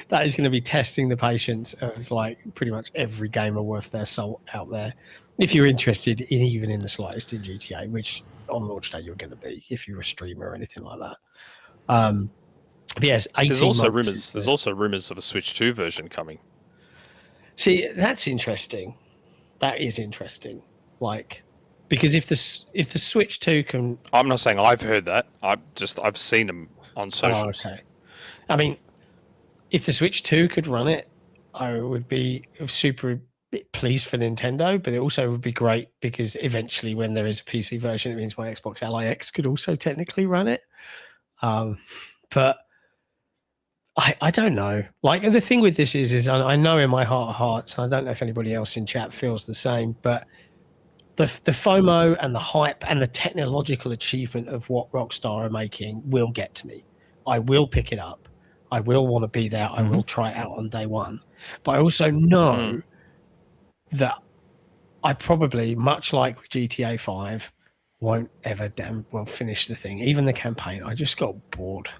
That is going to be testing the patience of like pretty much every gamer worth their salt out there. If you're interested in even in the slightest in GTA, which on launch day you're going to be if you're a streamer or anything like that. But yes, 18 There's also months rumors. There's also rumors of a Switch 2 version coming. See, that's interesting. That is interesting. Like, because if the Switch 2 can, I'm not saying I've heard that. I've seen them on socials. Oh, okay. I mean, if the Switch 2 could run it, I would be super pleased for Nintendo, but it also would be great because eventually when there is a PC version, it means my Xbox Ally X could also technically run it. But I don't know. Like, the thing with this is I know in my heart of hearts, I don't know if anybody else in chat feels the same, but the FOMO and the hype and the technological achievement of what Rockstar are making will get to me. I will pick it up. I will want to be there. I will try it out on day one. But I also know that I probably, much like GTA 5, won't ever damn well finish the thing. Even the campaign, I just got bored.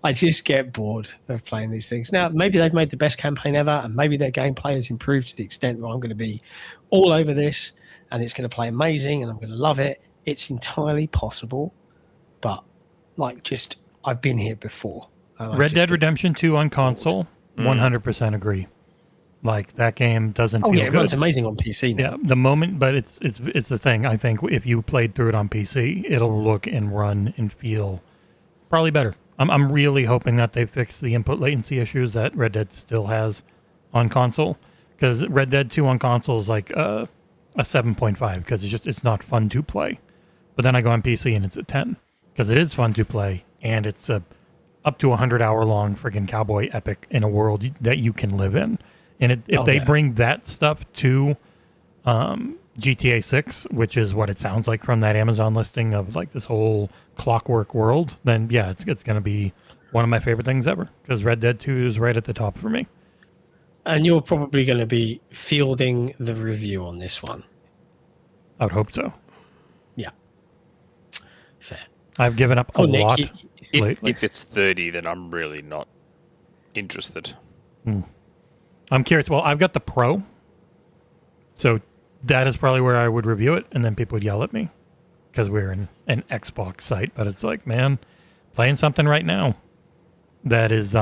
I just get bored of playing these things. Now, maybe they've made the best campaign ever, and maybe their gameplay has improved to the extent where I'm going to be all over this, and it's going to play amazing, and I'm going to love it. It's entirely possible, but like, just I've been here before. Red Dead Redemption 2 on console, 100% agree. Like, that game doesn't feel good. It runs amazing on PC now. Yeah, the moment, but it's the thing. I think if you played through it on PC, it'll look and run and feel probably better. I'm really hoping that they fix the input latency issues that Red Dead still has on console, because Red Dead 2 on console is like a 7.5 because it's not fun to play. But then I go on PC and it's a 10 because it is fun to play, and it's a up to 100-hour long freaking cowboy epic in a world that you can live in. And if they bring that stuff to GTA 6, which is what it sounds like from that Amazon listing of like this whole clockwork world, then yeah, it's going to be one of my favorite things ever, because Red Dead 2 is right at the top for me. And you're probably going to be fielding the review on this one. I would hope so. Yeah. Fair. I've given up a Nick, lot If it's 30, then I'm really not interested. I'm curious. Well, I've got the Pro, so that is probably where I would review it, and then people would yell at me because we're in an Xbox site. But it's like, man, playing something right now that is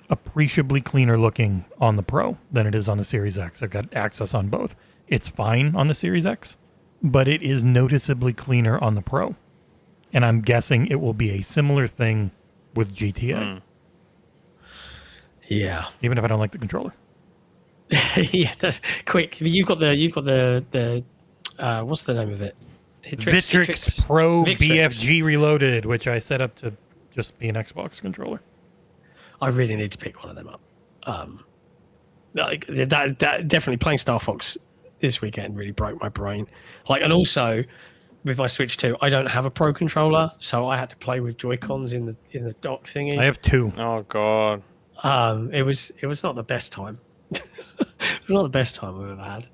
appreciably cleaner looking on the Pro than it is on the Series X. I've got access on both. It's fine on the Series X, but it is noticeably cleaner on the Pro. And I'm guessing it will be a similar thing with GTA. Yeah. Even if I don't like the controller. Yeah, that's quick. You've got the what's the name of it? Victrix Pro Victrix. BFG Reloaded, which I set up to just be an Xbox controller. I really need to pick one of them up. Like that definitely playing Star Fox this weekend really broke my brain. Like, and also with my Switch 2, I don't have a Pro controller, so I had to play with Joy-Cons in the dock thingy. I have two. Oh god. It was not the best time. It was not the best time I've ever had.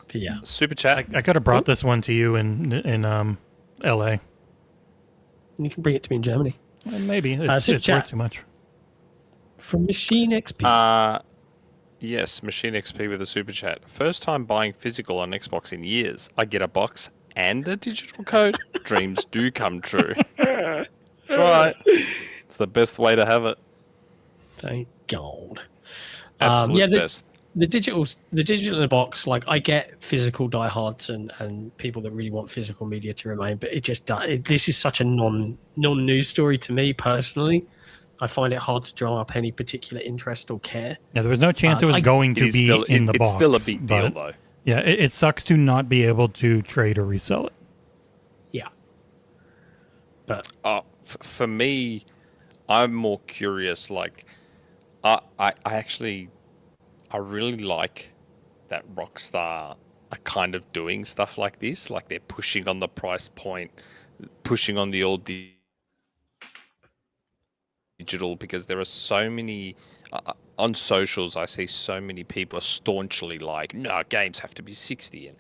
But yeah, Super chat. I could have brought this one to you in L.A. you can bring it to me in Germany Maybe it's Super worth chat. too much. from Machine XP. Yes, Machine XP with a super chat. First time buying physical on Xbox in years. I get a box and a digital code. Dreams do come true. That's right. It's the best way to have it. Thank God. Absolute best. The digital in the box, like I get physical diehards and people that really want physical media to remain, but it just this is such a non-news story to me personally. I find it hard to draw up any particular interest or care. Yeah, there was no chance it was going to be in the box. It's still a big deal, but, though. Yeah, it sucks to not be able to trade or resell it. Yeah. But For me, I'm more curious. Like, I really like that Rockstar are kind of doing stuff like this. Like they're pushing on the price point, pushing on the old digital, because there are so many on socials. I see so many people are staunchly like, no, games have to be 60 and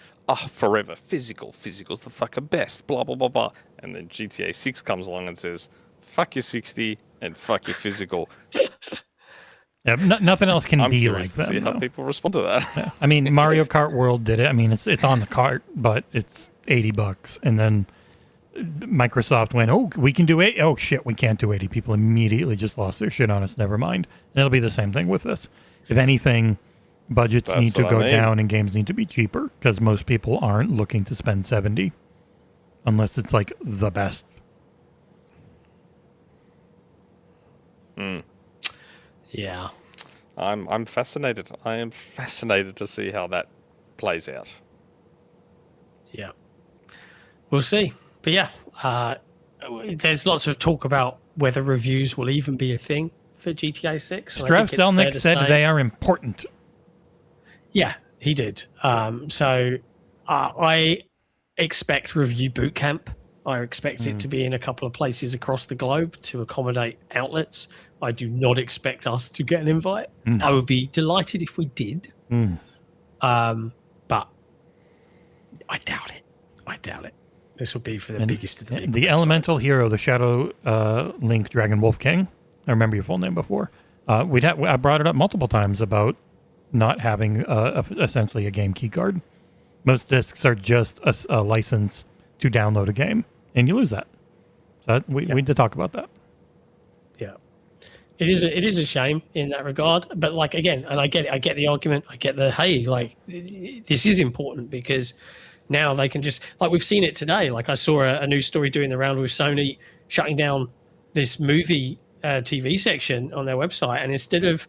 forever physical's the fucking best, blah blah blah blah. And then GTA 6 comes along and says, fuck your 60 and fuck your physical. Yeah, nothing else can I'm be curious like to that. see how people respond to that. Yeah. I mean, Mario Kart World did it. I mean, it's on the cart, but it's $80, and then Microsoft went, "Oh, we can do 80. Oh shit, we can't do 80." People immediately just lost their shit on us. Never mind. And it'll be the same thing with this. If anything, budgets That's need to what go I mean. down and games need to be cheaper because most people aren't looking to spend 70 unless it's like the best. yeah. I'm fascinated. I am fascinated to see how that plays out. Yeah. We'll see. But yeah, there's lots of talk about whether reviews will even be a thing for GTA 6. And I think it's fair Strapselnik to said say- they are important. Yeah, he did. So I expect review boot camp. I expect it to be in a couple of places across the globe to accommodate outlets. I do not expect us to get an invite. I would be delighted if we did. But I doubt it. This will be for the biggest of the big The websites. elemental hero, the Shadow Link Dragon Wolf King. I remember your full name before. I brought it up multiple times about not having essentially a game key card. Most discs are just a license to download a game, and you lose that. So we need to talk about that. Yeah, it is a shame in that regard. But like again, and I get the argument. I get the hey, like this is important because now they can just like we've seen it today. Like I saw a news story doing the round with Sony shutting down this movie TV section on their website, and instead of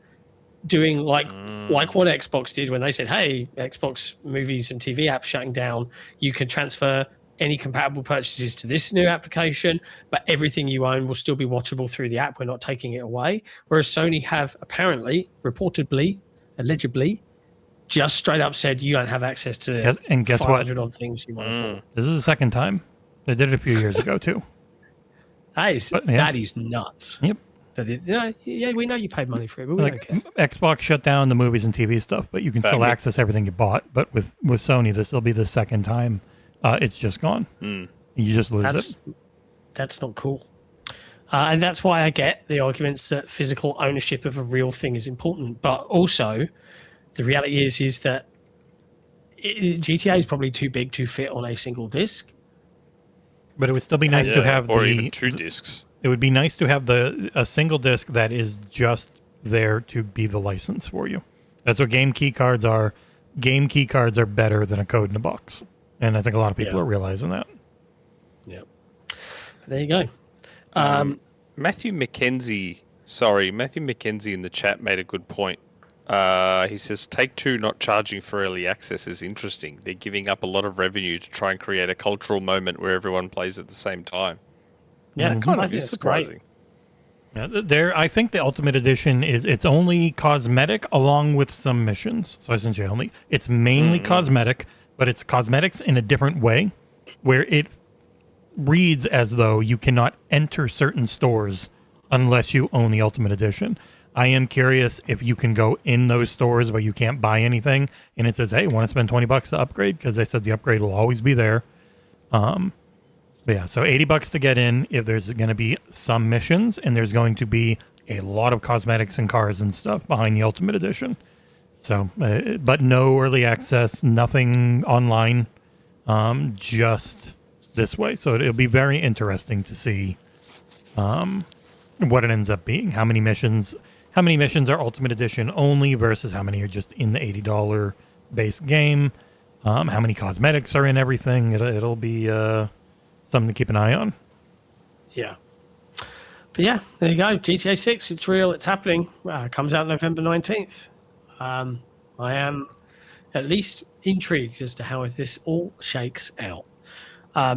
doing like what Xbox did when they said, hey, Xbox movies and TV apps shutting down, you can transfer any compatible purchases to this new application, but everything you own will still be watchable through the app. We're not taking it away. Whereas Sony have apparently, reportedly, allegedly, just straight up said you don't have access to Guess what? 500 odd things you want to buy. This is the second time. They did it a few years ago, too. That is nuts. Yep. Yeah, we know you paid money for it, but we don't care. Xbox shut down the movies and TV stuff, but you can still access everything you bought. But with Sony, this will be the second time it's just gone. You just lose it. That's not cool. And that's why I get the arguments that physical ownership of a real thing is important. But also, the reality is that GTA is probably too big to fit on a single disc. But it would still be nice to have even two discs. It would be nice to have a single disc that is just there to be the license for you. That's what game key cards are. Game key cards are better than a code in a box. And I think a lot of people are realizing that. Yeah. There you go. Matthew McKenzie in the chat made a good point. He says, Take-Two not charging for early access is interesting. They're giving up a lot of revenue to try and create a cultural moment where everyone plays at the same time. Yeah, That kind I of think is that's great. surprising. Yeah, I think the Ultimate Edition it's only cosmetic along with some missions. So essentially it's mainly cosmetic, but it's cosmetics in a different way where it reads as though you cannot enter certain stores unless you own the Ultimate Edition. I am curious if you can go in those stores where you can't buy anything, and it says, "Hey, want to spend $20 to upgrade?" Because they said the upgrade will always be there. But yeah, so $80 to get in. If there's going to be some missions, and there's going to be a lot of cosmetics and cars and stuff behind the Ultimate Edition. So, but no early access, nothing online, just this way. So it'll be very interesting to see what it ends up being. How many missions are Ultimate Edition only versus how many are just in the $80 base game? How many cosmetics are in everything? It'll be something to keep an eye on. Yeah. But yeah, there you go. GTA 6, it's real, it's happening. Comes out November 19th. I am at least intrigued as to how this all shakes out.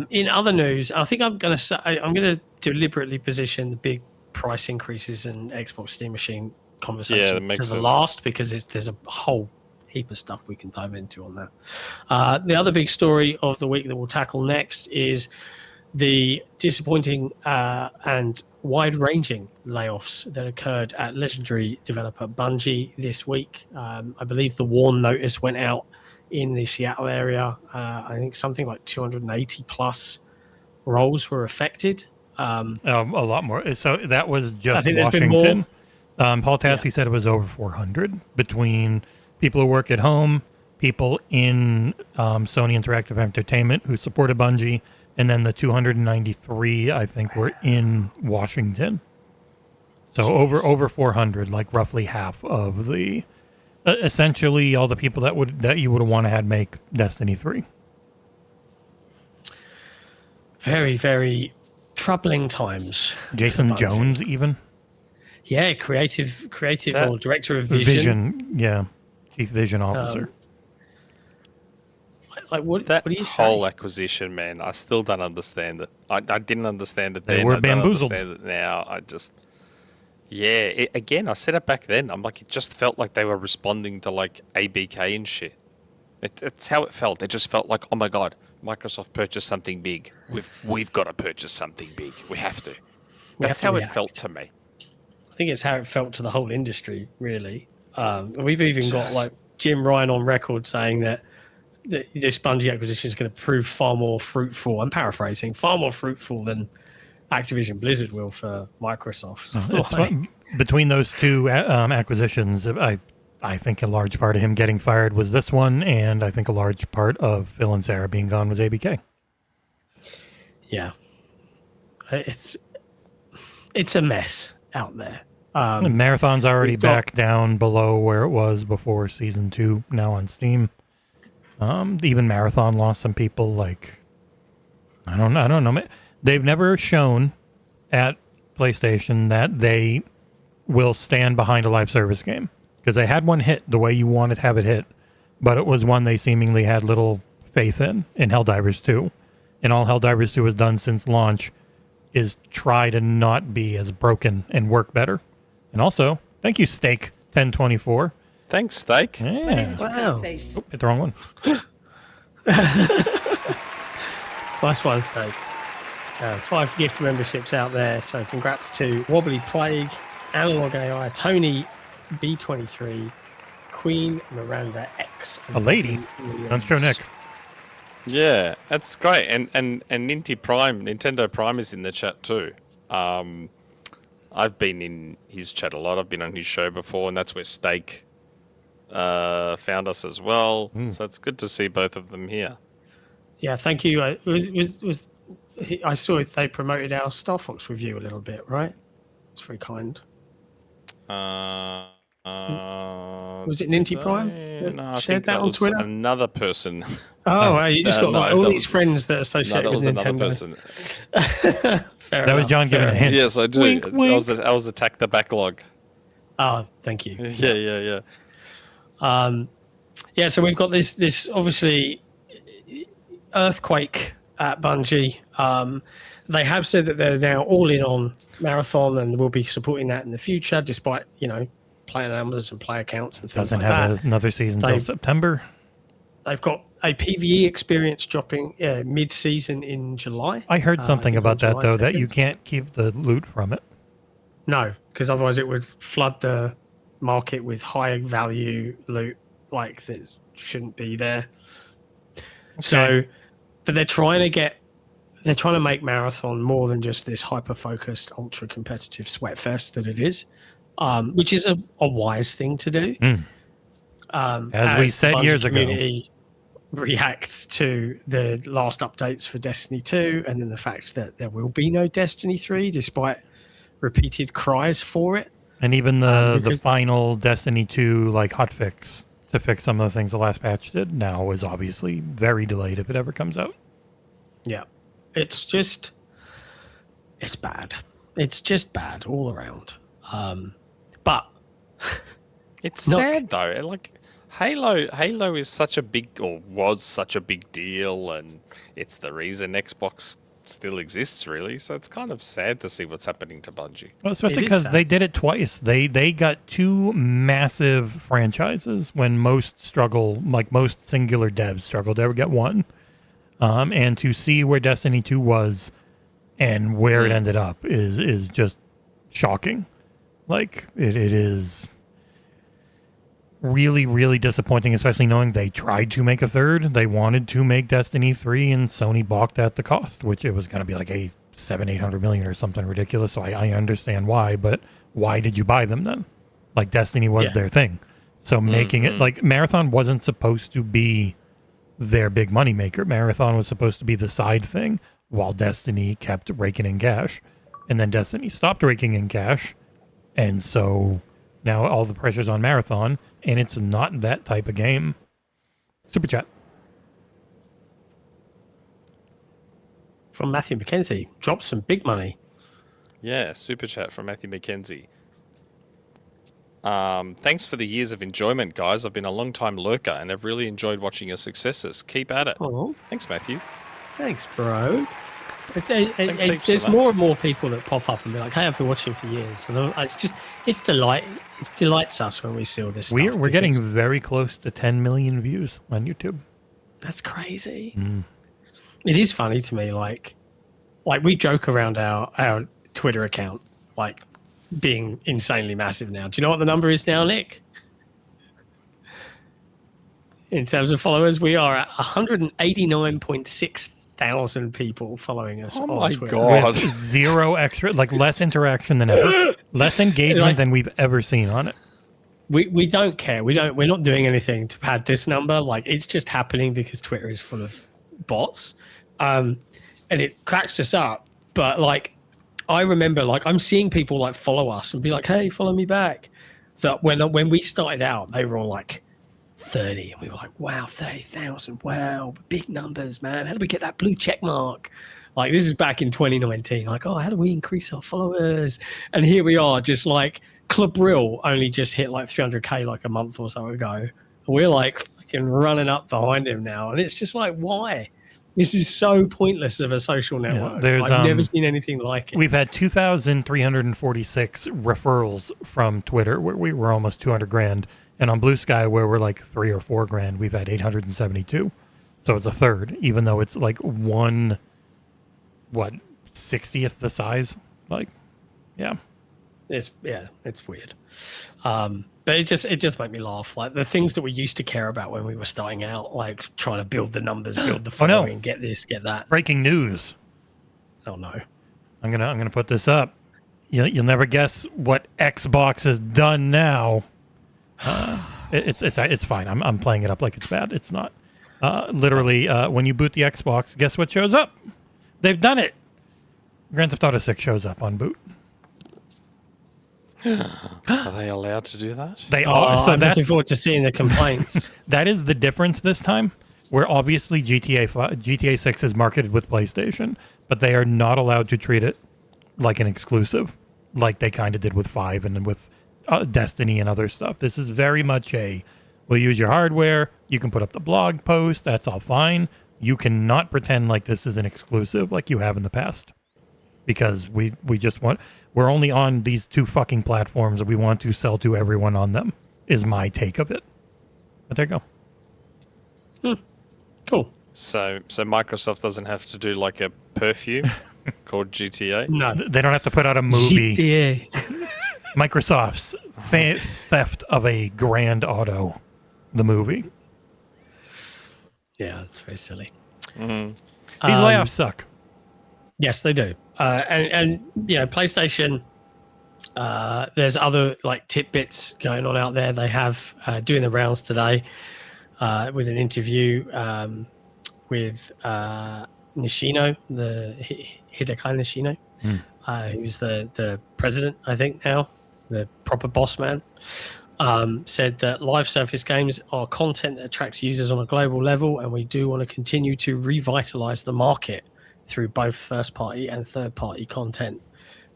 In other news, I think I'm going to deliberately position the big price increases and Xbox Steam Machine conversation to the last, because there's a whole heap of stuff we can dive into on that. The other big story of the week that we'll tackle next is the disappointing and wide-ranging layoffs that occurred at legendary developer Bungie this week. I believe the warn notice went out in the Seattle area. I think something like 280 plus roles were affected. A lot more. So that was just I think Washington. There's been more. Paul Tassi said it was over 400 between people who work at home, people in Sony Interactive Entertainment who supported Bungie, and then the 293, I think, were in Washington. So over 400, like roughly half of the, essentially all the people that you would have wanted to have make Destiny 3. Very, very troubling times. Jason Jones, even. Yeah, creative or director of Vision. Yeah, chief Vision officer. Like what do you say? Whole acquisition, man, I still don't understand it. I didn't understand it then. They were I bamboozled. don't understand it now. Again, I said it back then. I'm like, it just felt like they were responding to like ABK and shit. It's how it felt. It just felt like, oh my god, Microsoft purchased something big. We've got to purchase something big. We have to. That's how it felt to me. I think it's how it felt to the whole industry, really. We've even got like Jim Ryan on record saying that this Bungie acquisition is going to prove far more fruitful. I'm paraphrasing, far more fruitful than Activision Blizzard will for Microsoft. Between those two acquisitions, I think a large part of him getting fired was this one, and I think a large part of Phil and Sarah being gone was ABK. Yeah, it's a mess out there. Marathon's already back down below where it was before Season 2, now on Steam. Even Marathon lost some people. Like, I don't know. They've never shown at PlayStation that they will stand behind a live service game, because they had one hit the way you wanted to have it hit, but it was one they seemingly had little faith in Helldivers 2. And all Helldivers 2 has done since launch is try to not be as broken and work better. And also, thank you, Steak 1024. Thanks, Steak. Yeah. Wow. Oh, hit the wrong one. Nice one, Steak. 5 gift memberships out there, so congrats to Wobbly Plague, Analog AI, Tony B23, Queen Miranda X. A lady. Don't show Nick. Yeah, that's great. And Nintendo Prime is in the chat too. I've been in his chat a lot. I've been on his show before, and that's where Steak found us as well. So it's good to see both of them here. Yeah, thank you. I saw they promoted our Star Fox review a little bit, right? It's very kind. Was it Ninty Prime? No, I shared think that on was Twitter? Another person. Oh, you just got like, all these friends that are associated that was with another Nintendo. person. Fair That was enough, John giving fair a hint. Yes, I do. Wink, wink. I was attack the backlog. Oh, thank you. Yeah. Yeah, so we've got this obviously earthquake at Bungie. They have said that they're now all in on Marathon and will be supporting that in the future, despite player numbers and player counts and things Doesn't like have that. another season until September. They've got a PvE experience dropping mid-season in July. I heard something about that, July though, that 2nd. you can't keep the loot from it. No, because otherwise it would flood the market with high value loot like that shouldn't be there. So, but they're trying to make Marathon more than just this hyper focused, ultra competitive sweat fest that it is, which is a wise thing to do. As we said the years Bungie ago, community reacts to the last updates for Destiny 2, and then the fact that there will be no Destiny 3, despite repeated cries for it. and even the final Destiny 2 like hotfix to fix some of the things the last patch did now is obviously very delayed if it ever comes out. Yeah, it's bad. It's just bad all around. But It's sad though. Like Halo is such a big, or was such a big deal, and it's the reason Xbox still exists, really. So it's kind of sad to see what's happening to Bungie. Well, especially It is because sad. they did it twice. They got two massive franchises when most singular devs struggle to ever get one. And to see where Destiny 2 was and where it ended up is just shocking. Like it is really, really disappointing, especially knowing they tried to make a third. They wanted to make Destiny 3 and Sony balked at the cost, which it was going to be like a 700-800 million or something ridiculous. So I understand why, but why did you buy them then? Like Destiny was their thing. So making it like Marathon wasn't supposed to be their big money maker. Marathon was supposed to be the side thing while Destiny kept raking in cash. And then Destiny stopped raking in cash. And so now all the pressure's on Marathon, and it's not that type of game. Super chat. from Matthew McKenzie, drop some big money. Yeah, super chat from Matthew McKenzie. Thanks for the years of enjoyment, guys. I've been a long time lurker and have really enjoyed watching your successes. Keep at it. Oh, Thanks, Matthew. thanks, bro. Thanks heaps There's for that. more and more people that pop up and be like, "Hey, I've been watching for years." And it delights us when we see all this stuff. We're getting because very close to 10 million views on YouTube. that's crazy. It is funny to me, like we joke around our Twitter account, like being insanely massive now. Do you know what the number is now, Nick? In terms of followers, we are at 189.6 thousand people following us. Oh on my Twitter. God. With zero extra, like less interaction than ever, less engagement Like- than we've ever seen on it. We don't care. We're not doing anything to pad this number. Like it's just happening because Twitter is full of bots, and it cracks us up. But like, I remember like I'm seeing people like follow us and be like, "Hey, follow me back." That when we started out, they were all like 30, and we were like, "Wow, 30,000! Wow, big numbers, man! How do we get that blue check mark?" Like this is back in 2019. Like, oh, how do we increase our followers? And here we are, just like. Clubril only just hit like 300k like a month or so ago. We're like fucking running up behind him now, and it's just like, why? This is so pointless of a social network. there's, I've never seen anything like it. We've had 2,346 referrals from Twitter, where we were almost 200 grand, and on Blue Sky, where we're like 3 or 4 grand, we've had 872. So it's a third, even though it's like 60th the size. Like, yeah. It's weird. But it just made me laugh. Like the things that we used to care about when we were starting out, like trying to build the numbers, build the following, get this, get that. Breaking news. Oh no. I'm gonna put this up. You'll never guess what Xbox has done now. It's fine. I'm playing it up like it's bad. It's not. Literally, when you boot the Xbox, guess what shows up? They've done it. Grand Theft Auto 6 shows up on boot. Are they allowed to do that? They are. So I'm that's looking forward to seeing the complaints. that is the difference this time. Where obviously GTA 6 is marketed with PlayStation, but they are not allowed to treat it like an exclusive, like they kind of did with 5 and with Destiny and other stuff. This is very much we'll use your hardware. You can put up the blog post. That's all fine. You cannot pretend like this is an exclusive like you have in the past, because we just we're only on these 2 fucking platforms and we want to sell to everyone on them, is my take of it. But there you go. Cool. So Microsoft doesn't have to do like a perfume called GTA? No. They don't have to put out a movie. GTA. Microsoft's theft of a Grand Auto, the movie. Yeah, it's very silly. Mm. These layoffs suck. Yes, they do. And PlayStation. There's other like tidbits going on out there. They have doing the rounds today with an interview with Nishino, the Hideki Nishino, who's the president, I think now, the proper boss man. Said that live service games are content that attracts users on a global level, and we do want to continue to revitalize the market through both first-party and third-party content.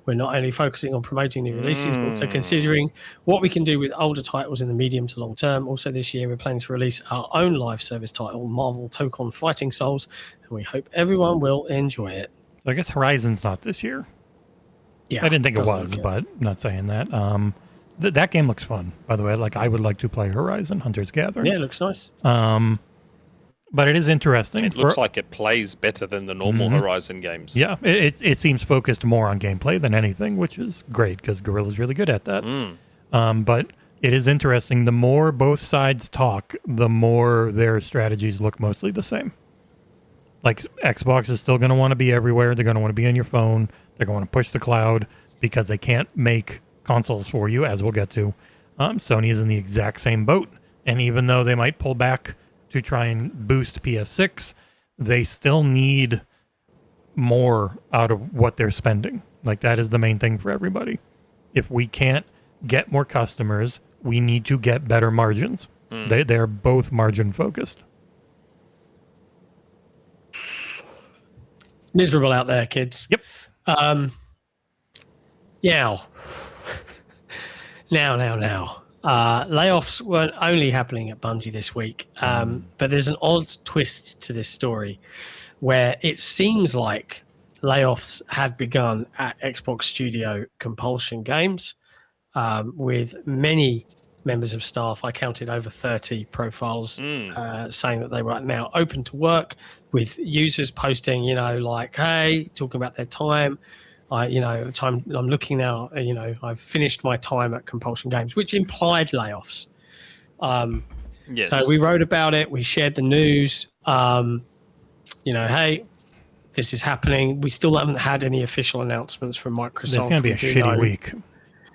We're not only focusing on promoting new releases, but also considering what we can do with older titles in the medium to long term. Also this year, we're planning to release our own live service title, Marvel Tokon Fighting Souls, and we hope everyone will enjoy it. So I guess Horizon's not this year. Yeah, I didn't think it was, but I'm not saying that. That game looks fun, by the way. Like, I would like to play Horizon Hunter's Gathering. Yeah, it looks nice. But it is interesting. It looks like it plays better than the normal Horizon games. Yeah, it seems focused more on gameplay than anything, which is great because Guerrilla's really good at that. But it is interesting. The more both sides talk, the more their strategies look mostly the same. Like, Xbox is still going to want to be everywhere. They're going to want to be on your phone. They're going to push the cloud because they can't make consoles for you, as we'll get to. Sony is in the exact same boat. And even though they might pull back to try and boost PS6, they still need more out of what they're spending. Like, that is the main thing for everybody. If we can't get more customers, we need to get better margins. They're both margin focused. Miserable out there, kids. Yep. Now. Layoffs weren't only happening at Bungie this week, but there's an odd twist to this story where it seems like layoffs had begun at Xbox Studio Compulsion Games with many members of staff. I counted over 30 profiles saying that they were now open to work, with users posting, like, hey, talking about their time. I'm looking now, I've finished my time at Compulsion Games, which implied layoffs. Yes. So we wrote about it. We shared the news. Hey, this is happening. We still haven't had any official announcements from Microsoft. It's going to be a shitty week.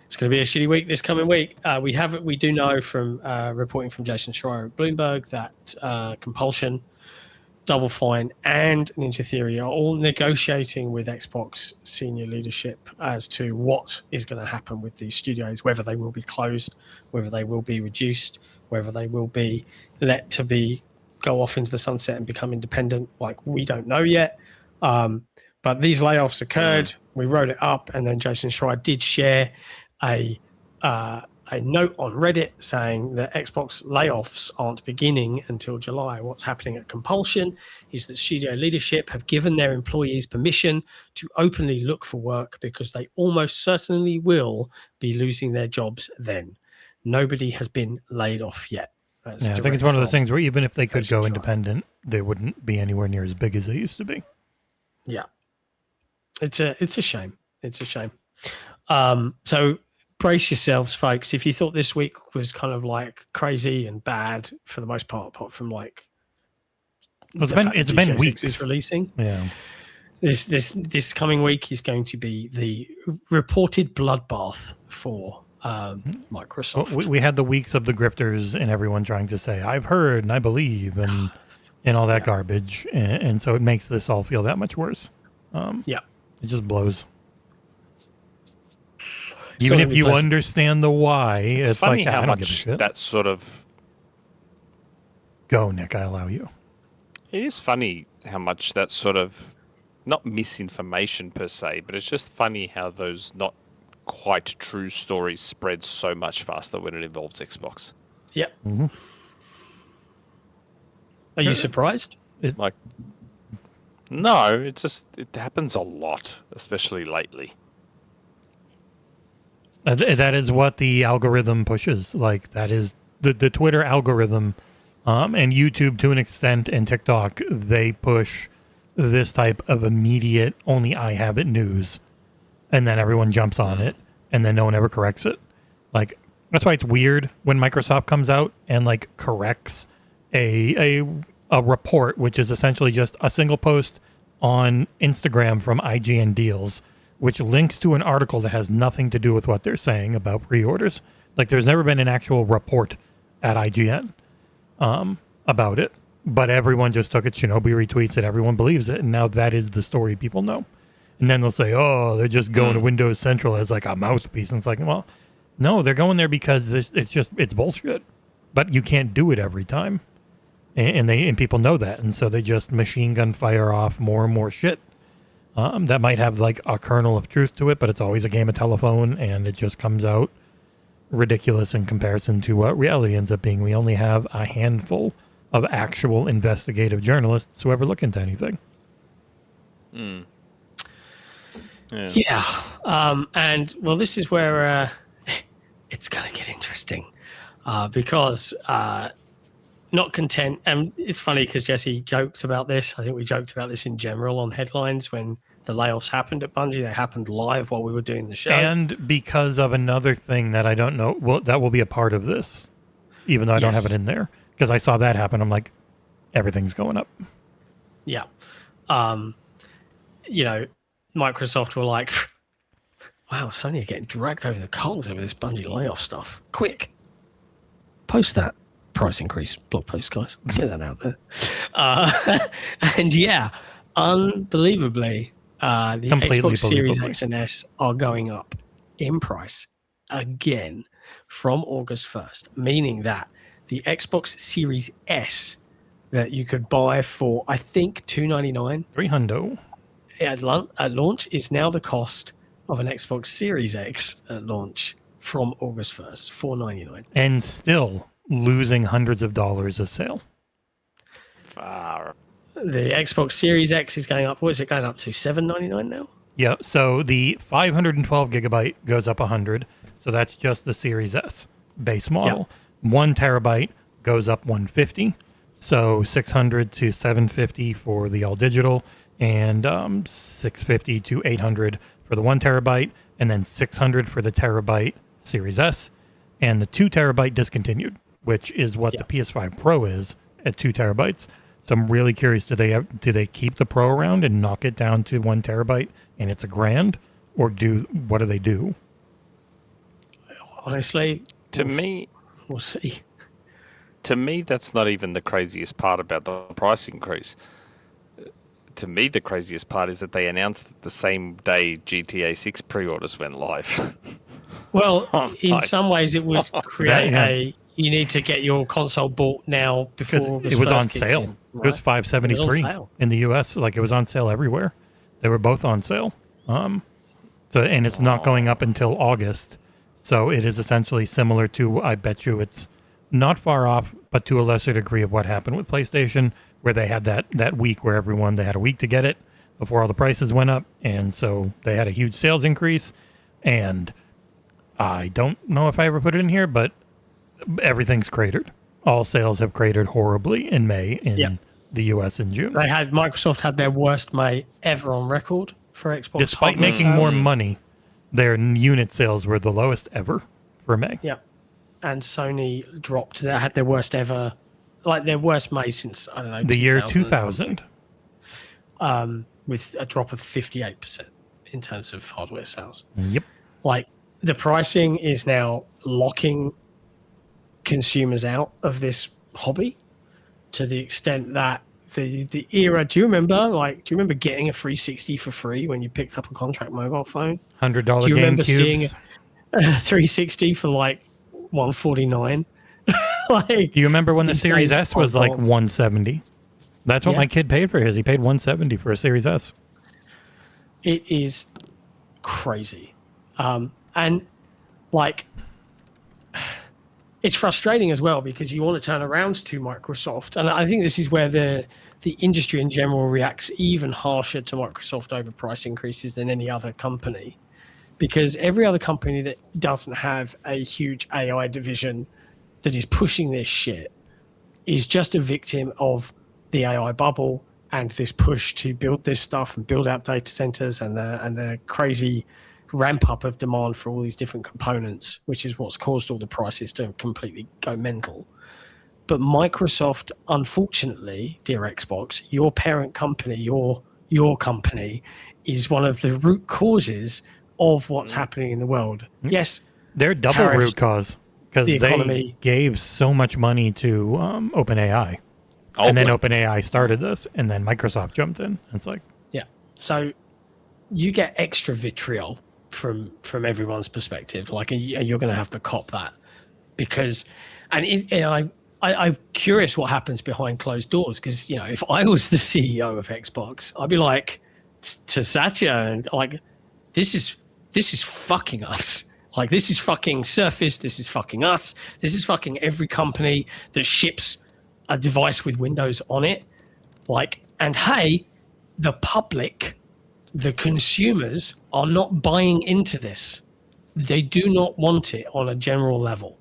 It's going to be a shitty week this coming week. We do know from reporting from Jason Schreier at Bloomberg that Compulsion, Double Fine, and Ninja Theory are all negotiating with Xbox senior leadership as to what is going to happen with these studios, whether they will be closed, whether they will be reduced, whether they will be let to go off into the sunset and become independent. Like, we don't know yet. But these layoffs occurred. We wrote it up, and then Jason Schreier did share a note on Reddit saying that Xbox layoffs aren't beginning until July. What's happening at Compulsion is that studio leadership have given their employees permission to openly look for work because they almost certainly will be losing their jobs then. Nobody has been laid off yet. I think it's one of those things where even if they could go independent, they wouldn't be anywhere near as big as they used to be. Yeah. It's a shame. It's a shame. So brace yourselves, folks. If you thought this week was kind of like crazy and bad for the most part, apart from like it's been weeks is releasing. Yeah. This coming week is going to be the reported bloodbath for Microsoft. Well, we had the weeks of the grifters and everyone trying to say, I've heard and I believe and all that garbage. And so it makes this all feel that much worse. It just blows. Even if you understand the why, it's funny like, how I don't much give a shit. that sort of... Go, Nick, I allow you. It is funny how much that sort of, not misinformation per se, but it's just funny how those not quite true stories spread so much faster when it involves Xbox. Yep. Mm-hmm. Are you surprised? No, it happens a lot, especially lately. That is what the algorithm pushes. Like, that is the Twitter algorithm and YouTube to an extent and TikTok. They push this type of immediate, only I have it news. And then everyone jumps on it. and then no one ever corrects it. Like, that's why it's weird when Microsoft comes out and like corrects a report, which is essentially just a single post on Instagram from IGN Deals, which links to an article that has nothing to do with what they're saying about pre-orders. Like, there's never been an actual report at IGN about it, but everyone just took it. Shinobi retweets it. Everyone believes it, and now that is the story people know. And then they'll say, "Oh, they're just going to Windows Central as like a mouthpiece." And it's like, well, no, they're going there because it's bullshit. But you can't do it every time, and people know that, and so they just machine gun fire off more and more shit. That might have like a kernel of truth to it, but it's always a game of telephone, and it just comes out ridiculous in comparison to what reality ends up being. We only have a handful of actual investigative journalists who ever look into anything. Yeah. And well, this is where it's going to get interesting because not content. And it's funny because Jesse joked about this. I think we joked about this in general on headlines when the layoffs happened at Bungie. They happened live while we were doing the show. And because of another thing that I don't know, well, that will be a part of this, even though I don't have it in there. Because I saw that happen. I'm like, everything's going up. Yeah. Microsoft were like, wow, Sony are getting dragged over the coals over this Bungie layoff stuff. Quick. Post that price increase blog post, guys. Get that out there. And yeah, unbelievably, the Completely Xbox Series believably. X and S are going up in price again from August 1st, meaning that the Xbox Series S that you could buy for, I think, $299 $300. at launch is now the cost of an Xbox Series X at launch from August 1st, $499. And still losing hundreds of dollars a sale. The Xbox Series X is going up. What is it going up to? $799 now? Yeah, so the 512 gigabyte goes up 100. So that's just the Series S base model. 1 terabyte goes up 150. So 600 to 750 for the all digital, and 650 to 800 for the 1 terabyte, and then 600 for the terabyte Series S, and the 2 terabyte discontinued, which is what the PS5 Pro is at 2 terabytes. So I'm really curious, do they keep the Pro around and knock it down to 1 terabyte and it's $1,000, or what do they do? Honestly, To me, we'll see. To me, that's not even the craziest part about the price increase. To me, the craziest part is that they announced that the same day GTA 6 pre-orders went live. Well, in some ways, it would create you need to get your console bought now before Because it was on kicks sale. in, It was right? $573 It was on sale. in the US. Like, it was on sale everywhere. They were both on sale. And it's not going up until August. So it is essentially similar to, I bet you it's not far off, but to a lesser degree of what happened with PlayStation, where they had that week where they had a week to get it before all the prices went up. And so they had a huge sales increase. And I don't know if I ever put it in here, but everything's cratered. All sales have cratered horribly in May in the US in June. Microsoft had their worst May ever on record for Xbox. Despite hardware making sales. more money, their unit sales were the lowest ever for May. Yeah. And Sony dropped. They had their worst ever, like their worst May since, I don't know, The year 2000. 2000. With a drop of 58% in terms of hardware sales. Yep. Like, the pricing is now locking consumers out of this hobby to the extent that the era, do you remember getting a 360 for free when you picked up a contract mobile phone? $100 Do you remember seeing GameCubes. a 360 for like $149? Like, Do you remember when the these Series days S was are like gone. $170? That's what Yeah. my kid paid for his. He paid $170 for a Series S. It is crazy. And like, it's frustrating as well because you want to turn around to Microsoft. And I think this is where the industry in general reacts even harsher to Microsoft over price increases than any other company. Because every other company that doesn't have a huge AI division that is pushing this shit is just a victim of the AI bubble and this push to build this stuff and build out data centers and the crazy ramp up of demand for all these different components, which is what's caused all the prices to completely go mental. But Microsoft, unfortunately, dear Xbox, your parent company, your company, is one of the root causes of what's happening in the world. Yes, they're double tariffs, root cause because the they economy. gave so much money to OpenAI, and then OpenAI started this, and then Microsoft jumped in. It's like, Yeah. So you get extra vitriol from everyone's perspective. Like, and you're going to have to cop that because, I'm curious what happens behind closed doors because, if I was the CEO of Xbox, I'd be like to Satya and like, this is fucking us. Like, this is fucking Surface. This is fucking us. This is fucking every company that ships a device with Windows on it. Like, and hey, the public, the consumers are not buying into this. They do not want it on a general level.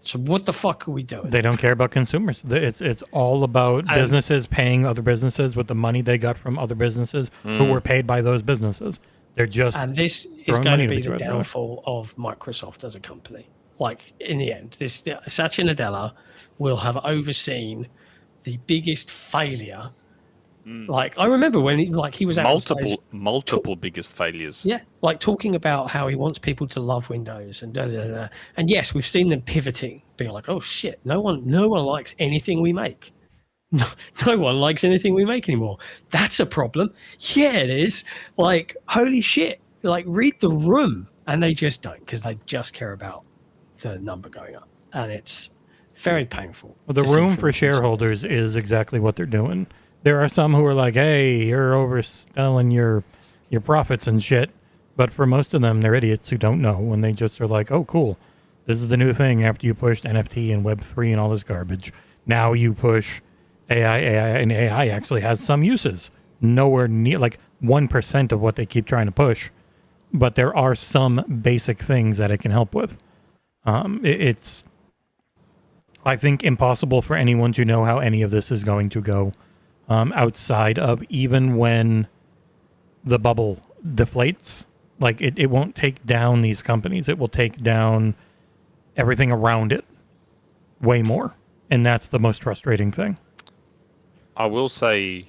So what the fuck are we doing? they don't care about consumers. It's all about businesses paying other businesses with the money they got from other businesces who were paid by those businesses. They're just and this is throwing going money to be to the each other. downfall of Microsoft as a company. Like, in the end, Satya Nadella will have overseen the biggest failure. Like, I remember when he was multiple biggest failures. Yeah, like talking about how he wants people to love Windows and da da da. And yes, we've seen them pivoting, being like, "Oh shit, no one likes anything we make. No one likes anything we make anymore. That's a problem." Yeah, it is. Like, holy shit! Like, read the room, and they just don't because they just care about the number going up, and it's very painful. Well, the room for shareholders is exactly what they're doing. There are some who are like, "Hey, you're overselling your profits and shit," but for most of them, they're idiots who don't know, and they just are like, "Oh, cool, this is the new thing." After you pushed NFT and Web3 and all this garbage, now you push AI, and AI actually has some uses. Nowhere near like 1% of what they keep trying to push, but there are some basic things that it can help with. It's, I think, impossible for anyone to know how any of this is going to go. Outside of even when the bubble deflates, like it won't take down these companies. It will take down everything around it way more. And that's the most frustrating thing. I will say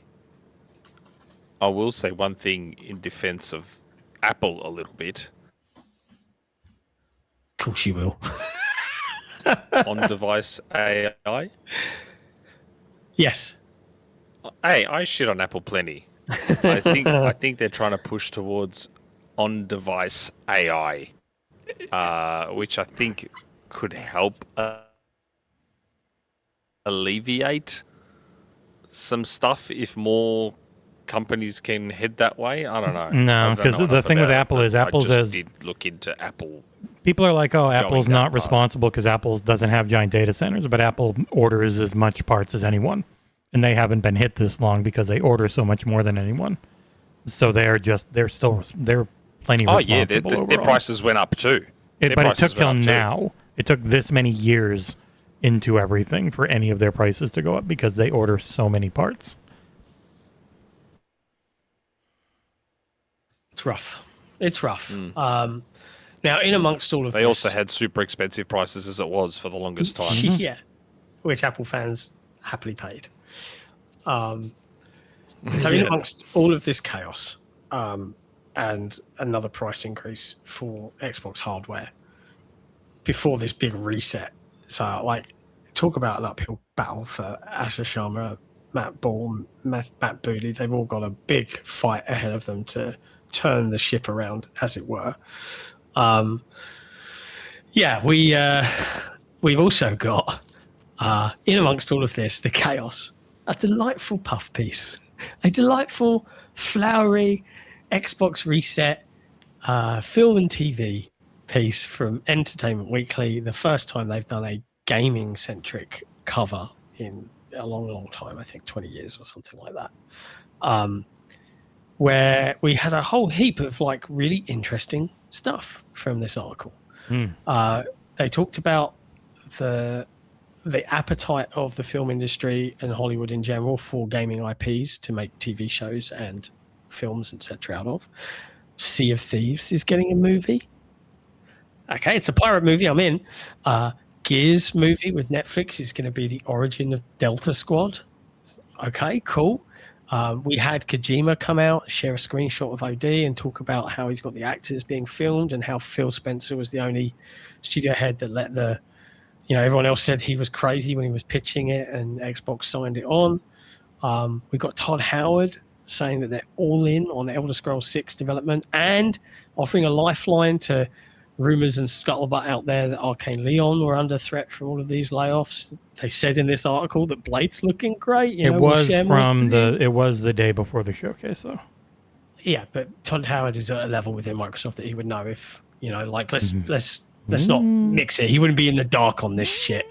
one thing in defense of Apple a little bit. Of course you will. On-device AI. Yes. Hey, I shit on Apple plenty. I think they're trying to push towards on-device AI, which I think could help alleviate some stuff if more companies can head that way. I don't know. No, because the thing with Apple is Apple did look into Apple. People are like, "Oh, Apple's not that responsible because Apple doesn't have giant data centers," but Apple orders as much parts as anyone. And they haven't been hit this long because they order so much more than anyone. So they're plenty responsible. Oh yeah, their prices went up too. But it took till now. It took this many years into everything for any of their prices to go up because they order so many parts. It's rough. Now, in amongst all of they this, also had super expensive prices as it was for the longest time. Yeah, which Apple fans happily paid. So in amongst all of this chaos and another price increase for Xbox hardware before this big reset, so like talk about an uphill battle for Asher Sharma, Matt Ball, Matt Booty. They've all got a big fight ahead of them to turn the ship around, as it were. We've also got in amongst all of this, the chaos, a delightful puff piece, a delightful, flowery Xbox reset film and TV piece from Entertainment Weekly. The first time they've done a gaming-centric cover in a long, long time, I think 20 years or something like that, where we had a whole heap of like really interesting stuff from this article. They talked about the appetite of the film industry and Hollywood in general for gaming IPs to make TV shows and films, etc. out of. Sea of Thieves is getting a movie. Okay, it's a pirate movie. I'm in. Gears movie with Netflix is going to be the origin of Delta Squad. Okay, cool. We had Kojima come out, share a screenshot of OD and talk about how he's got the actors being filmed and how Phil Spencer was the only studio head that let everyone else said he was crazy when he was pitching it and Xbox signed it on. We got Todd Howard saying that they're all in on Elder Scrolls 6 development and offering a lifeline to rumors and scuttlebutt out there that Arcane Leon were under threat from all of these layoffs. They said in this article that Blade's looking great. It was the day before the showcase, though. Yeah, but Todd Howard is at a level within Microsoft that he would know if let's not mix it. He wouldn't be in the dark on this shit.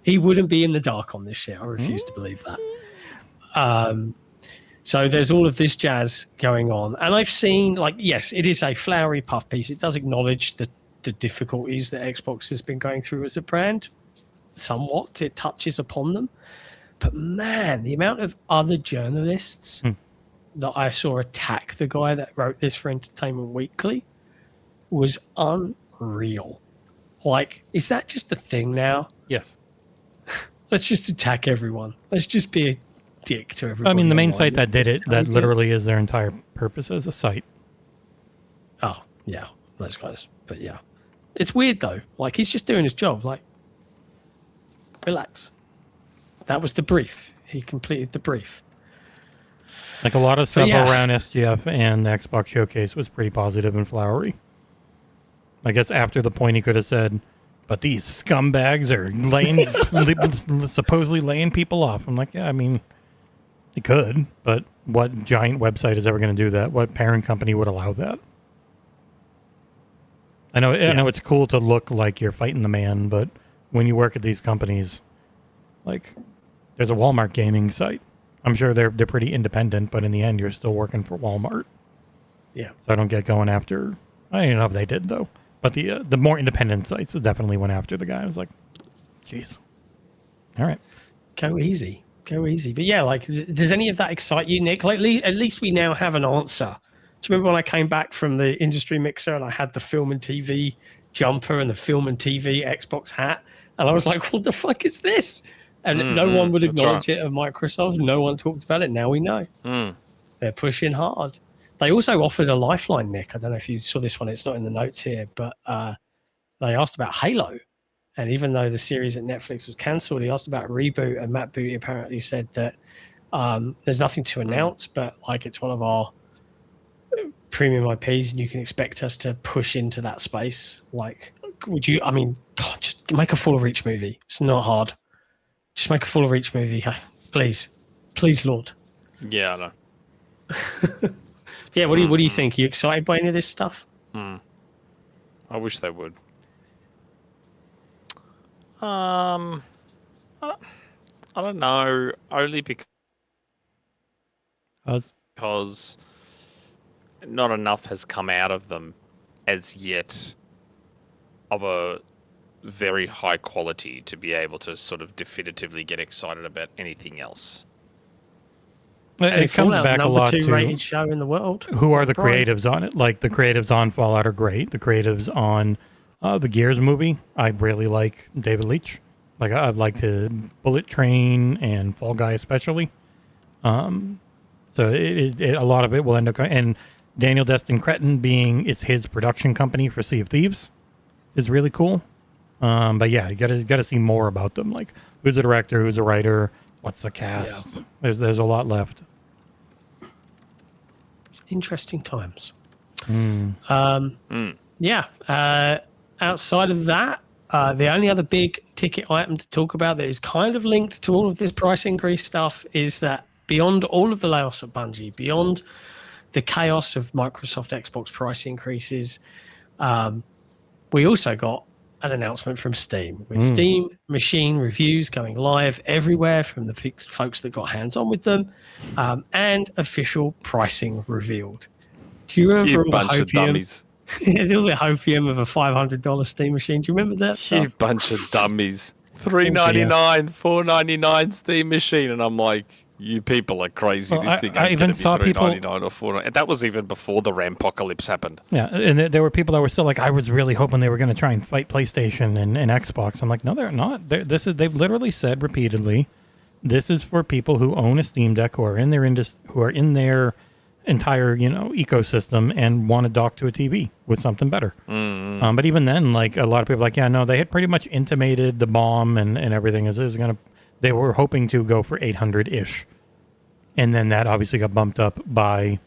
He wouldn't be in the dark on this shit. I refuse to believe that. So there's all of this jazz going on. And I've seen, yes, it is a flowery puff piece. It does acknowledge the difficulties that Xbox has been going through as a brand. Somewhat, it touches upon them. But man, the amount of other journalists that I saw attack the guy that wrote this for Entertainment Weekly was unreal. Is that just a thing now? Yes. Let's just attack everyone. Let's just be a dick to everybody. I mean, the main site that did it, that literally is their entire purpose as a site. Oh, yeah, those guys. But yeah. It's weird, though. He's just doing his job. Relax. That was the brief. He completed the brief. A lot of stuff around SGF and the Xbox Showcase was pretty positive and flowery. I guess after the point he could have said, but these scumbags are supposedly laying people off. I'm like, yeah, I mean, he could, but what giant website is ever going to do that? What parent company would allow that? I know it's cool to look like you're fighting the man, but when you work at these companies, there's a Walmart gaming site. I'm sure they're pretty independent, but in the end, you're still working for Walmart. Yeah. So I don't get going after. I don't even know if they did though, but the more independent sites definitely went after the guy. I was like, jeez. All right. Go easy. But yeah, does any of that excite you, Nick? At least we now have an answer. Do you remember when I came back from the industry mixer and I had the film and TV jumper and the film and TV Xbox hat? And I was like, what the fuck is this? And no one would acknowledge it at Microsoft. No one talked about it. Now we know. They're pushing hard. They also offered a lifeline, Nick. I don't know if you saw this one. It's not in the notes here, but they asked about Halo. And even though the series at Netflix was cancelled, he asked about reboot. And Matt Booty apparently said that there's nothing to announce, but it's one of our premium IPs and you can expect us to push into that space. Just make a Full Reach movie. It's not hard. Just make a Full Reach movie. Please, Lord. Yeah, I know. Yeah, what do you think? Are you excited by any of this stuff? I wish they would. I don't know. Only because not enough has come out of them as yet of a very high quality to be able to sort of definitively get excited about anything else. It comes back a lot to rated show in the world. Who are the creatives on it? The creatives on Fallout are great. The creatives on the Gears movie, I really like David Leitch. I'd like to Bullet Train and Fall Guy especially. So a lot of it will end up, and Daniel Destin Cretton it's his production company for Sea of Thieves is really cool. But yeah, you gotta see more about them. Who's the director, who's the writer, what's the cast? Yeah. There's a lot left. Interesting times. Yeah. Outside of that, the only other big ticket item to talk about that is kind of linked to all of this price increase stuff is that beyond all of the layoffs at Bungie, beyond the chaos of Microsoft Xbox price increases, we also got an announcement from Steam with Steam machine reviews going live everywhere from the folks that got hands-on with them, and official pricing revealed. Do you remember all bunch the of dummies? A little bit hopium of a $500 Steam machine. Do you remember that? You bunch of dummies. $3.99, $4.99 Steam machine, and I'm like, you people are crazy. Well, This thing I ain't even going to be saw people- $3.99 or $4.99. And that was even before the Rampocalypse happened. Yeah, and there were people that were still like, I was really hoping they were going to try and fight PlayStation and Xbox. I'm like, no, they're not. They've literally said repeatedly, this is for people who own a Steam Deck, who are in their entire ecosystem and want to dock to a TV with something better. But even then, like, a lot of people are like, yeah, no, they had pretty much intimated the bomb and everything as it was going to. They were hoping to go for 800-ish. And then that obviously got bumped up by,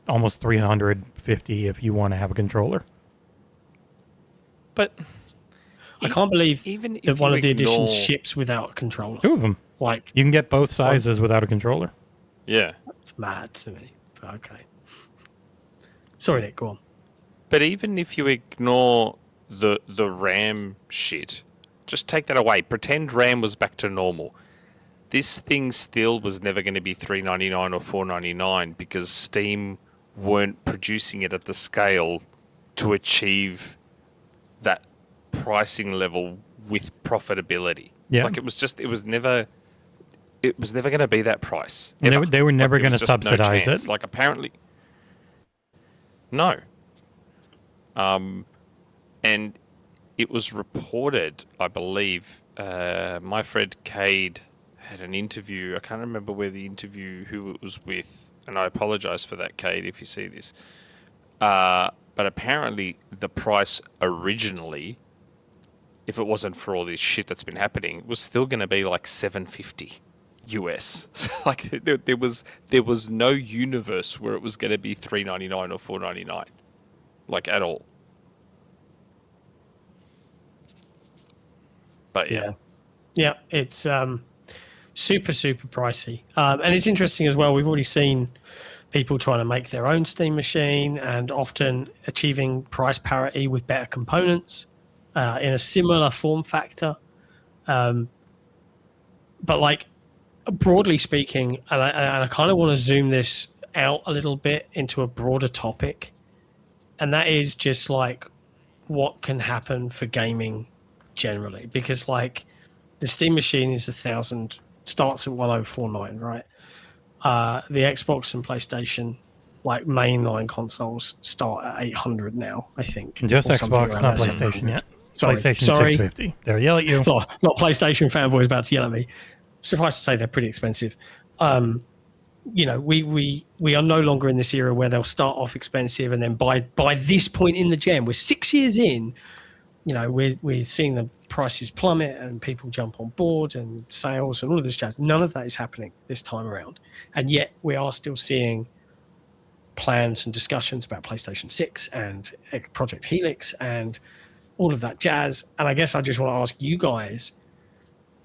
almost 350 if you want to have a controller. But I can't believe even that if one you of the editions ignore- ships without a controller. 2 of them. Like, You can get both sizes without a controller. Yeah. it's mad to me. But okay. Sorry, Nick, go on. But even if you ignore the RAM shit, just take that away. Pretend RAM was back to normal. This thing still was never going to be $3.99 or $4.99 because Steam weren't producing it at the scale to achieve that pricing level with profitability. Yeah. Like it was never going to be that price. And ever. they were never Like, there going to was just no subsidize chance. it. Like apparently, no. And it was reported, I believe, my friend Cade had an interview. I can't remember who it was with, and I apologize for that, Cade, if you see this. But apparently the price originally, if it wasn't for all this shit that's been happening, was still going to be like $750 US. Like there was no universe where it was going to be $3.99 or $4.99, like at all. But Yeah, it's super, super pricey. And it's interesting as well. We've already seen people trying to make their own Steam machine and often achieving price parity with better components in a similar form factor. But like, broadly speaking, and I kind of want to zoom this out a little bit into a broader topic, and that is just like what can happen for gaming generally, because like the Steam machine is 1,000, starts at 1,049, right? The Xbox and PlayStation, like mainline consoles, start at 800 now, I think. Just or something Xbox, around not that. PlayStation yet. Sorry. PlayStation Sorry. 650. They'll yell at you. Not PlayStation fanboys about to yell at me. Suffice to say, they're pretty expensive. We are no longer in this era where they'll start off expensive, and then by this point in the gen, we're 6 years in. We're seeing the prices plummet and people jump on board and sales and all of this jazz. None of that is happening this time around, and yet we are still seeing plans and discussions about PlayStation 6 and Project Helix and all of that jazz. And I guess I just want to ask you guys,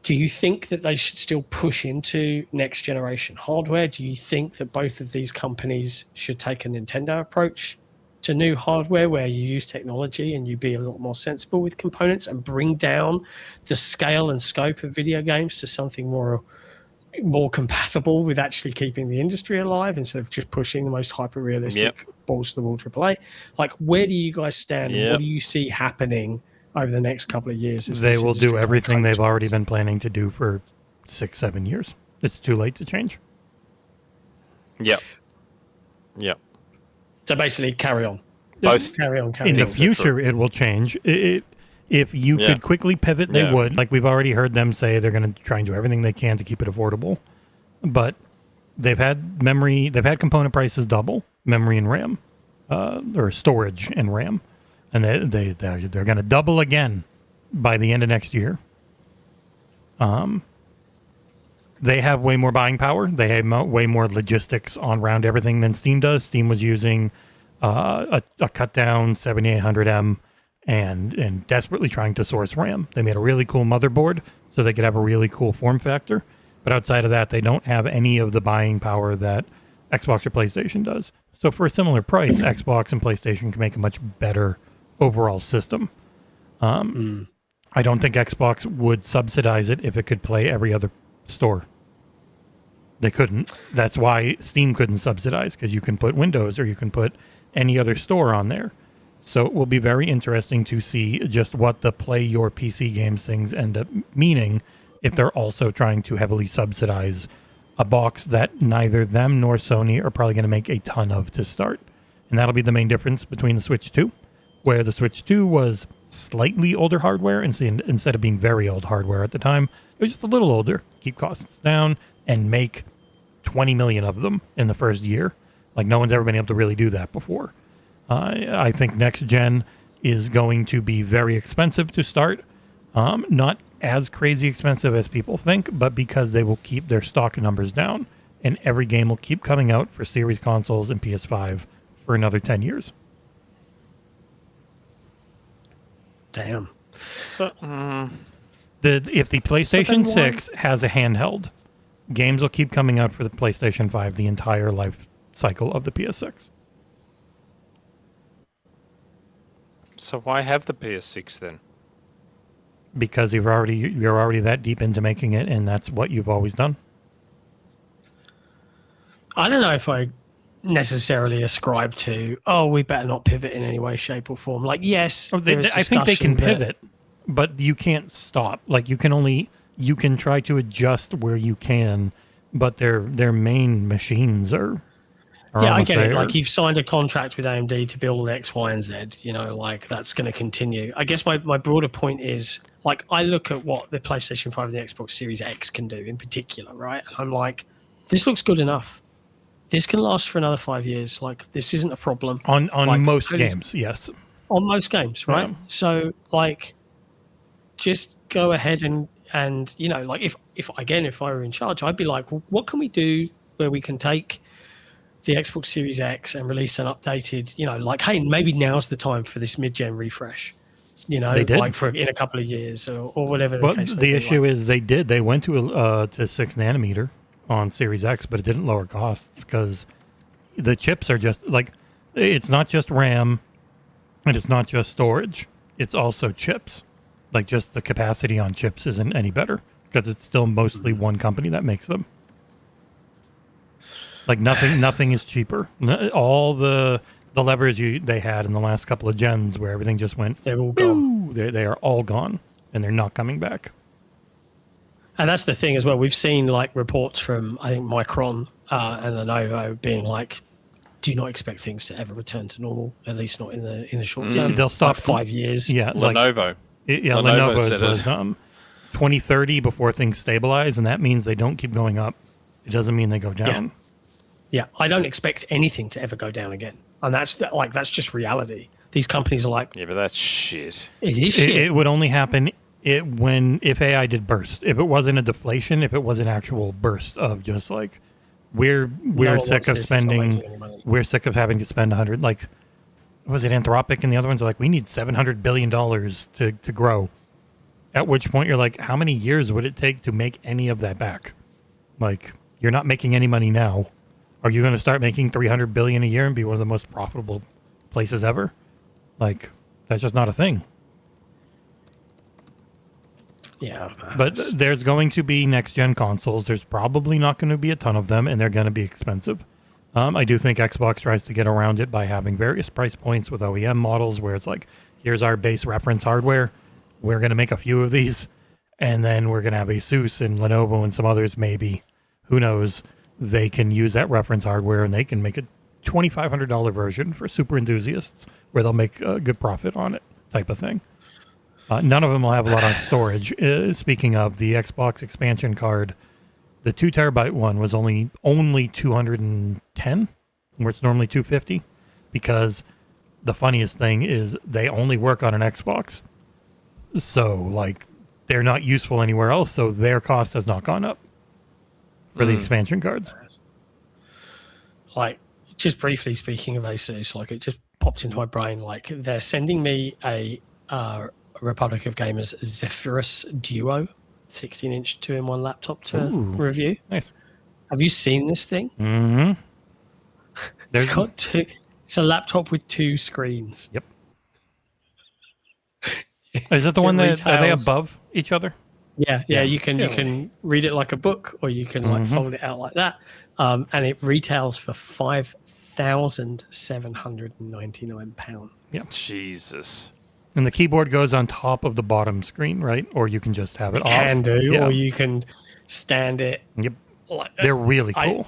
do you think that they should still push into next generation hardware? Do you think that both of these companies should take a Nintendo approach to new hardware where you use technology and you be a lot more sensible with components and bring down the scale and scope of video games to something more compatible with actually keeping the industry alive instead of just pushing the most hyper-realistic balls to the wall AAA? Like, where do you guys stand? And what do you see happening over the next couple of years? They will do everything they've already been planning to do for 6-7 years. It's too late to change. Yep. So basically, carry on. Both. Carry on. In the Things are future, true. it will change. If you could quickly pivot, they would. Like, we've already heard them say they're going to try and do everything they can to keep it affordable. But they've had component prices double, memory and RAM, or storage and RAM. And they're going to double again by the end of next year. They have way more buying power. They have way more logistics on around everything than Steam does. Steam was using a cut down 7800M and desperately trying to source RAM. They made a really cool motherboard so they could have a really cool form factor. But outside of that, they don't have any of the buying power that Xbox or PlayStation does. So for a similar price, Xbox and PlayStation can make a much better overall system. I don't think Xbox would subsidize it if it could play every other store. They couldn't. That's why Steam couldn't subsidize, because you can put Windows or you can put any other store on there. So it will be very interesting to see just what the play your PC games things end up meaning if they're also trying to heavily subsidize a box that neither them nor Sony are probably going to make a ton of to start. And that'll be the main difference between the Switch 2, where the Switch 2 was slightly older hardware instead of being very old hardware at the time. It was just a little older, keep costs down, and make 20 million of them in the first year. Like, no one's ever been able to really do that before. I think next gen is going to be very expensive to start. Not as crazy expensive as people think, but because they will keep their stock numbers down, and every game will keep coming out for series consoles and PS5 for another 10 years. Damn. So, If the PlayStation 6 has a handheld, games will keep coming out for the PlayStation 5 the entire life cycle of the PS6. so why have the PS6 then? Because you're already that deep into making it, and that's what you've always done. I don't know if I necessarily ascribe to, we better not pivot in any way, shape, or form. Like, yes, I think they can pivot, but you can't stop. Like, you can try to adjust where you can, but their main machines are yeah, I get it. Like, you've signed a contract with AMD to build X, Y, and Z. You know, like, that's going to continue. I guess my broader point is, like, I look at what the PlayStation 5 and the Xbox Series X can do in particular, right? And I'm like, this looks good enough. This can last for another 5 years. Like, this isn't a problem. On like, most games, yes. On most games, right? Yeah. So, like, just go ahead and you know, like, if I were in charge, I'd be like, well, what can we do where we can take the Xbox Series X and release an updated, you know, like, hey, maybe now's the time for this mid-gen refresh, you know, They did. like in a couple of years or whatever. Well, case may the be. issue is they went to 6 nanometer on Series X, but it didn't lower costs because the chips are just like, it's not just RAM and it's not just storage, it's also chips. Like, just the capacity on chips isn't any better because it's still mostly one company that makes them. Like, nothing is cheaper. All the levers they had in the last couple of gens where everything just went, They're all gone. they are all gone, and they're not coming back. And that's the thing as well. We've seen like reports from, I think, Micron and Lenovo being like, do not expect things to ever return to normal, at least not in the short term. They'll stop like 5 years. Yeah, Lenovo. Lenovo's said was it. 2030 before things stabilize, and that means they don't keep going up. It doesn't mean they go down. Yeah, I don't expect anything to ever go down again, and that's just reality. These companies are like, Yeah, but that's shit. it is shit. It would only happen if AI did burst. If it wasn't a deflation, if it was an actual burst of just like we're one sick wants of this, it's not spending, making any money. we're sick of having to spend 100. Like, was it Anthropic and the other ones are like, we need $700 billion to grow. At which point you're like, how many years would it take to make any of that back? Like, you're not making any money now. Are you going to start making $300 billion a year and be one of the most profitable places ever? Like, that's just not a thing. Yeah, But there's going to be next-gen consoles. There's probably not going to be a ton of them, and they're going to be expensive. I do think Xbox tries to get around it by having various price points with OEM models where it's like, here's our base reference hardware. We're going to make a few of these, and then we're going to have Asus and Lenovo and some others maybe. Who knows? They can use that reference hardware, and they can make a $2,500 version for super enthusiasts where they'll make a good profit on it type of thing. None of them will have a lot of storage. Speaking of the Xbox expansion card, the 2 terabyte one was only 210, where it's normally 250, because the funniest thing is they only work on an Xbox. So, like, they're not useful anywhere else, so their cost has not gone up for the expansion cards. like, just briefly speaking of Asus, like, it just popped into my brain. Like, they're sending me a Republic of Gamers Zephyrus Duo 16-inch 2-in-1 laptop to review. Nice. Have you seen this thing? Mm-hmm. It's got two. It's a laptop with 2 screens. Yep. Is that the one that are they retails- above each other? Yeah. You can Yeah. you can read it like a book, or you can like fold it out like that. And it retails for £3,799. Jesus. And the keyboard goes on top of the bottom screen, right? Or you can just have it off. Can do, Yeah. or you can stand it. Yep. Like, They're really cool.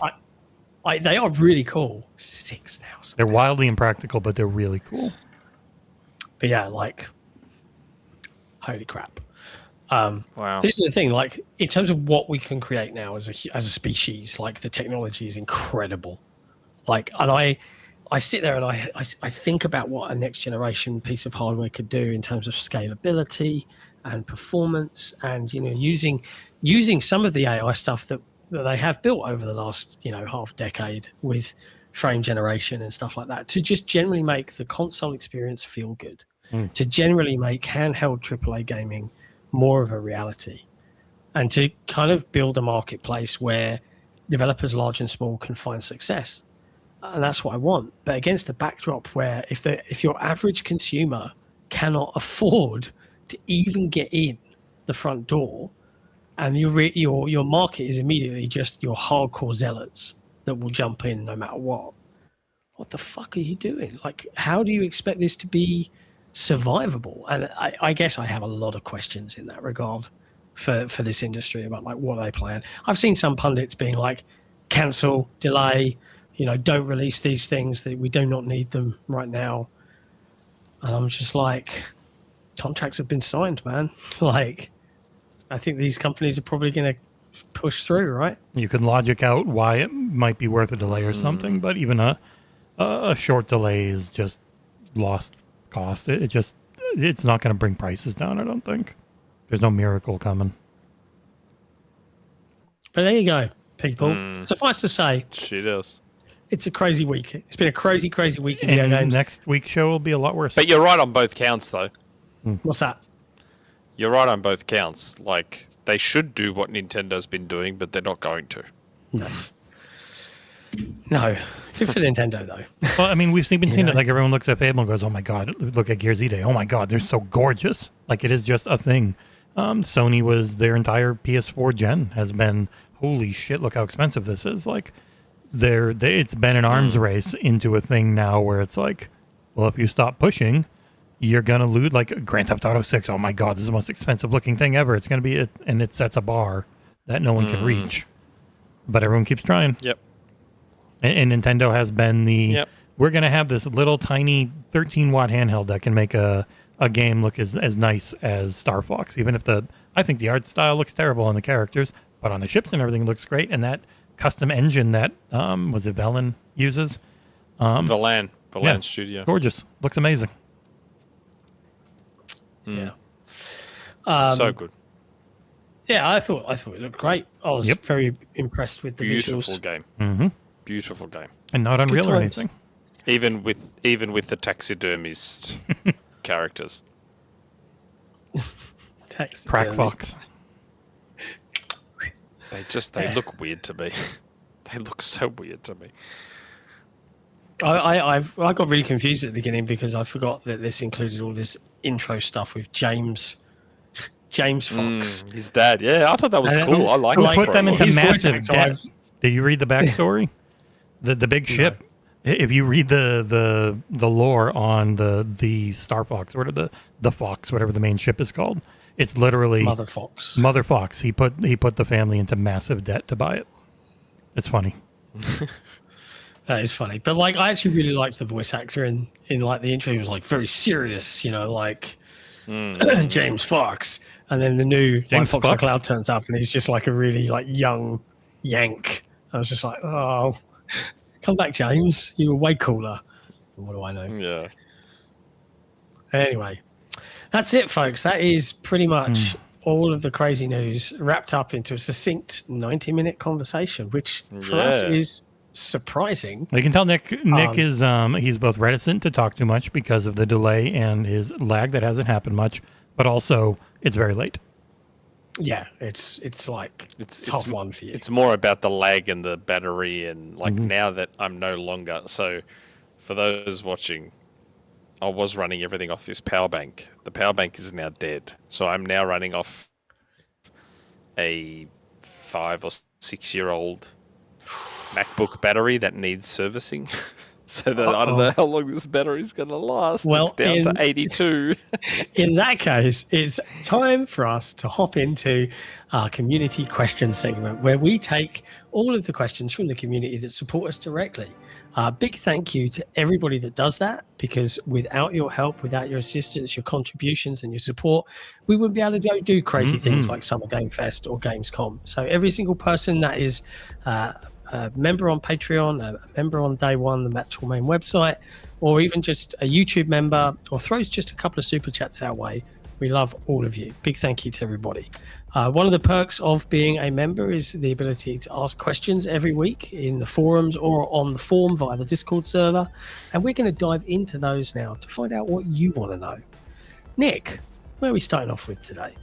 They are really cool. 6,000. They're wildly impractical, but they're really cool. But yeah, like, holy crap. Wow. This is the thing, like, in terms of what we can create now as a species, like, the technology is incredible. Like, and I sit there and I think about what a next generation piece of hardware could do in terms of scalability and performance, and using some of the AI stuff that they have built over the last half decade with frame generation and stuff like that to just generally make the console experience feel good, to generally make handheld AAA gaming more of a reality, and to kind of build a marketplace where developers large and small can find success. And that's what I want. But against the backdrop where if your average consumer cannot afford to even get in the front door, and your market is immediately just your hardcore zealots that will jump in no matter what the fuck are you doing? Like, how do you expect this to be survivable? And I guess I have a lot of questions in that regard for this industry about like what they plan. I've seen some pundits being like, cancel, delay, don't release these things, that we do not need them right now. And I'm just like, contracts have been signed, man. Like, I think these companies are probably going to push through, right? You can logic out why it might be worth a delay or something, but even a short delay is just lost cost. It's not going to bring prices down, I don't think. There's no miracle coming. But there you go, people. Suffice to say, She does. it's a crazy week. It's been a crazy, crazy week in video And games. next week's show will be a lot worse. But you're right on both counts, though. What's that? You're right on both counts. Like, they should do what Nintendo's been doing, but they're not going to. No. Good for Nintendo, though. Well, I mean, we've been seeing know? it. Like, everyone looks at Fable and goes, "Oh my god, look at Gears Day! Oh my god, they're so gorgeous!" Like, it is just a thing. Sony was their entire PS4 gen has been, holy shit! Look how expensive this is. Like, it's been an arms race into a thing now where it's like, well, if you stop pushing, you're gonna lose. Like Grand Theft Auto 6. Oh my god, this is the most expensive looking thing ever. It's gonna be it, and it sets a bar that no one can reach. But everyone keeps trying. Yep. And Nintendo has been Yep. we're going to have this little tiny 13-watt handheld that can make a game look as nice as Star Fox, even if I think the art style looks terrible on the characters, but on the ships and everything looks great. And that custom engine that, was it Velen uses? Valan yeah, Studio. gorgeous. Looks amazing. Yeah. So good. Yeah, I thought it looked great. I was very impressed with the Beautiful visuals. game. Mm-hmm. Beautiful game. And not It's good Unreal or times. anything. Even with the taxidermist characters. Text Crack Jeremy. Fox. They look weird to me. They look so weird to me. I got really confused at the beginning because I forgot that this included all this intro stuff with James Fox. His dad. Yeah, I thought that was And- cool. I like Who that. put them into His voice massive actor, debt? I've- Did you read the backstory? the big ship. If you read the lore on the Star Fox, or the Fox, whatever the main ship is called, it's literally Mother Fox. Mother Fox. He put the family into massive debt to buy it. It's funny. That is funny. But like, I actually really liked the voice actor in like the intro. He was like very serious, like James Fox. And then the new James Fox Fox? McCloud turns up and he's just like a really like young yank. I was just like, oh, come back, James. You were way cooler. What do I know? Yeah. Anyway, that's it, folks. That is pretty much all of the crazy news wrapped up into a succinct 90-minute conversation, which for us Yeah. is surprising. You can tell Nick is he's both reticent to talk too much because of the delay and his lag that hasn't happened much, but also it's very late. Yeah, it's like it's tough one for you. It's more about the lag and the battery, and like now that I'm no longer. So, for those watching, I was running everything off this power bank. The power bank is now dead, so I'm now running off a 5 or 6 year old MacBook battery that needs servicing. So that I don't know how long this battery's going to last. Well, it's down to 82. In that case, it's time for us to hop into our community question segment where we take all of the questions from the community that support us directly. Big thank you to everybody that does that, because without your help, without your assistance, your contributions and your support, we wouldn't be able to do crazy things like Summer Game Fest or Gamescom. So every single person that is a member on Patreon, a member on Day One, the Matchful Main website, or even just a YouTube member, or throws just a couple of super chats our way, we love all of you. Big thank you to everybody. One of the perks of being a member is the ability to ask questions every week in the forums or on the form via the Discord server. And we're going to dive into those now to find out what you want to know. Nick, where are we starting off with today?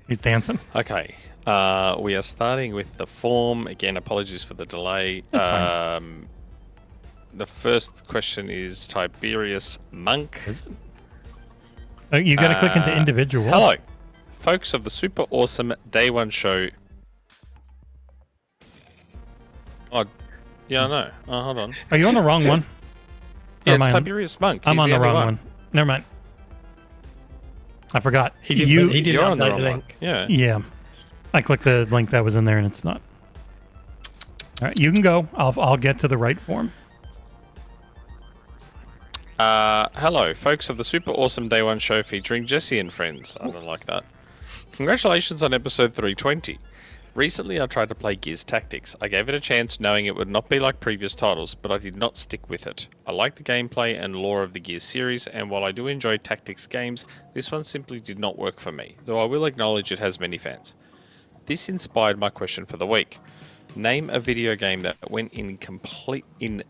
He's dancing. Okay. We are starting with the form. Again, apologies for the delay. That's fine. The first question is Tiberius Monk. Is it? You got to click into individual. Hello, folks of the super awesome Day One Show. Oh, yeah, I know. Oh, hold on. Are you on the wrong one? Yeah, Or it's am I- Tiberius Monk. I'm He's on the only wrong one. Never mind. I forgot. He didn't You're on the update wrong the one. link. Yeah. Yeah. I clicked the link that was in there and it's not. All right, you can go. I'll get to the right form. Hello, folks of the super awesome Day One Show featuring Jesse and friends. I don't like that. Congratulations on episode 320. Recently, I tried to play Gears Tactics. I gave it a chance knowing it would not be like previous titles, but I did not stick with it. I like the gameplay and lore of the Gears series, and while I do enjoy tactics games, this one simply did not work for me, though I will acknowledge it has many fans. This inspired my question for the week. Name a video game that went in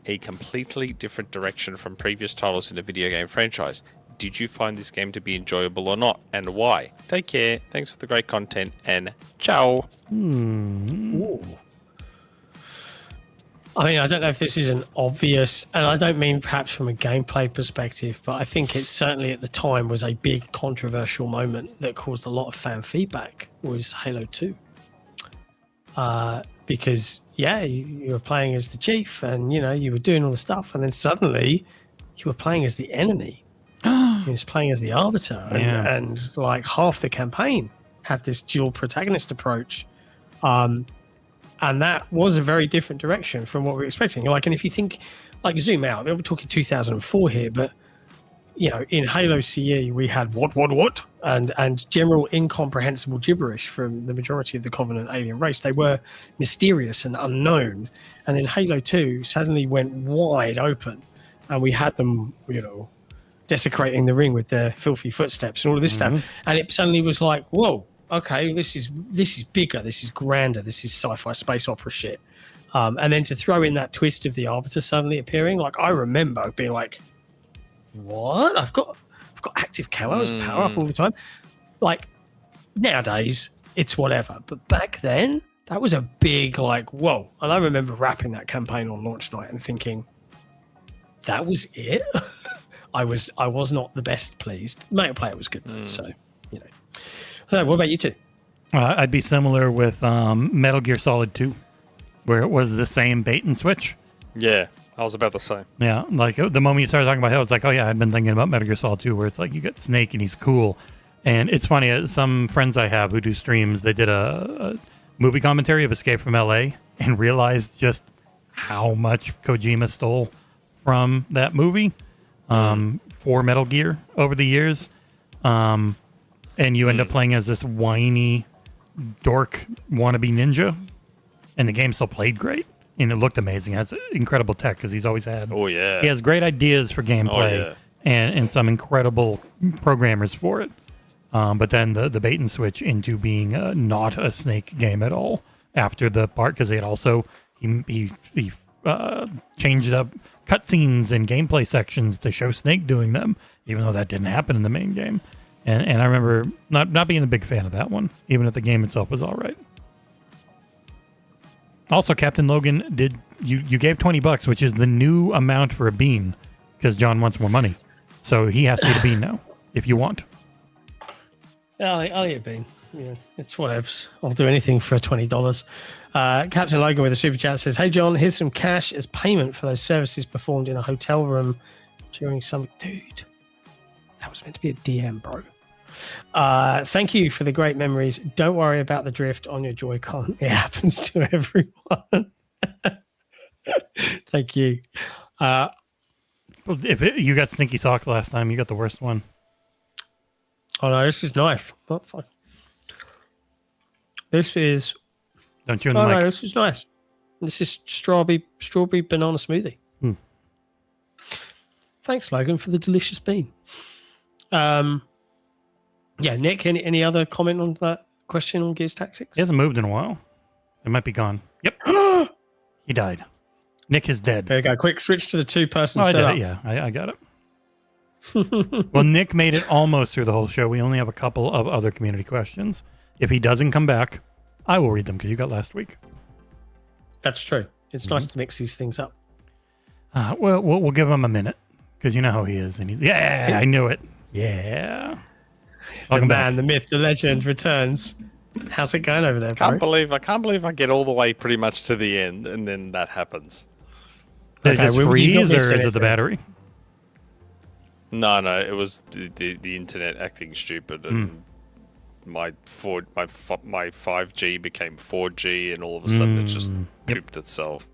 a completely different direction from previous titles in a video game franchise. Did you find this game to be enjoyable or not, and why? Take care. Thanks for the great content, and ciao. Ooh. I mean, I don't know if this is an obvious, and I don't mean perhaps from a gameplay perspective, but I think it certainly at the time was a big controversial moment that caused a lot of fan feedback, was Halo 2. Because, yeah, you were playing as the chief and, you were doing all the stuff, and then suddenly you were playing as the enemy. He was playing as the Arbiter, and like half the campaign had this dual protagonist approach. And that was a very different direction from what we were expecting. And if you think, zoom out, we're talking 2004 here, but, in Halo CE, we had what, and general incomprehensible gibberish from the majority of the Covenant alien race. They were mysterious and unknown. And then Halo 2 suddenly went wide open, and we had them, desecrating the ring with their filthy footsteps and all of this stuff. And it suddenly was like, whoa, okay, this is bigger, this is grander, this is sci-fi space opera shit. And then to throw in that twist of the Arbiter suddenly appearing, I remember being like, what? I've got active camos, power up all the time. Nowadays, it's whatever. But back then, that was a big whoa. And I remember wrapping that campaign on launch night and thinking, that was it? I was not the best pleased. Main player was good though, so So what about you two? I'd be similar with Metal Gear Solid 2, where it was the same bait and switch. Yeah, I was about to say. Yeah, the moment you started talking about Halo, it's like, oh yeah, I've been thinking about Metal Gear Solid 2, where it's like you got Snake and he's cool. And it's funny, some friends I have who do streams, they did a movie commentary of Escape from LA and realized just how much Kojima stole from that movie for Metal Gear over the years. And you end up playing as this whiny dork wannabe ninja, and the game still played great. And it looked amazing. It has incredible tech because he's always had. Oh, yeah. He has great ideas for gameplay. Oh, yeah. and some incredible programmers for it. But then the bait and switch into being not a Snake game at all after the part, because it also he changed up cutscenes and gameplay sections to show Snake doing them, even though that didn't happen in the main game. And I remember not being a big fan of that one, even if the game itself was all right. Also, Captain Logan, you gave $20, which is the new amount for a bean, because John wants more money. So he has to get a bean now, if you want. I'll eat a bean. Yeah, it's whatevs. I'll do anything for $20. Captain Logan with a super chat says, "Hey John, here's some cash as payment for those services performed in a hotel room during some." Dude, that was meant to be a DM, bro. Thank you for the great memories. Don't worry about the drift on your Joy-Con. It happens to everyone. Thank you. You got stinky socks last time, you got the worst one. Oh no, this is nice. Oh, fuck. This is. Don't you in the mic? No, this is nice. This is strawberry banana smoothie. Thanks, Logan, for the delicious bean. Yeah, Nick, any other comment on that question on Gears Tactics? He hasn't moved in a while. It might be gone. Yep. He died. Nick is dead. There you go. Quick switch to the two-person I setup. did it. Yeah, I got it. Well, Nick made it almost through the whole show. We only have a couple of other community questions. If he doesn't come back, I will read them because you got last week. That's true. It's nice to mix these things up. Well, we'll give him a minute because you know how he is. And he's, I knew it. Yeah. The man, the myth, the legend returns. How's it going over there, I can't believe I get all the way pretty much to the end and then that happens. Did it just freeze or is it the battery? No, it was the internet acting stupid and my 5G became 4G and all of a sudden it just pooped itself.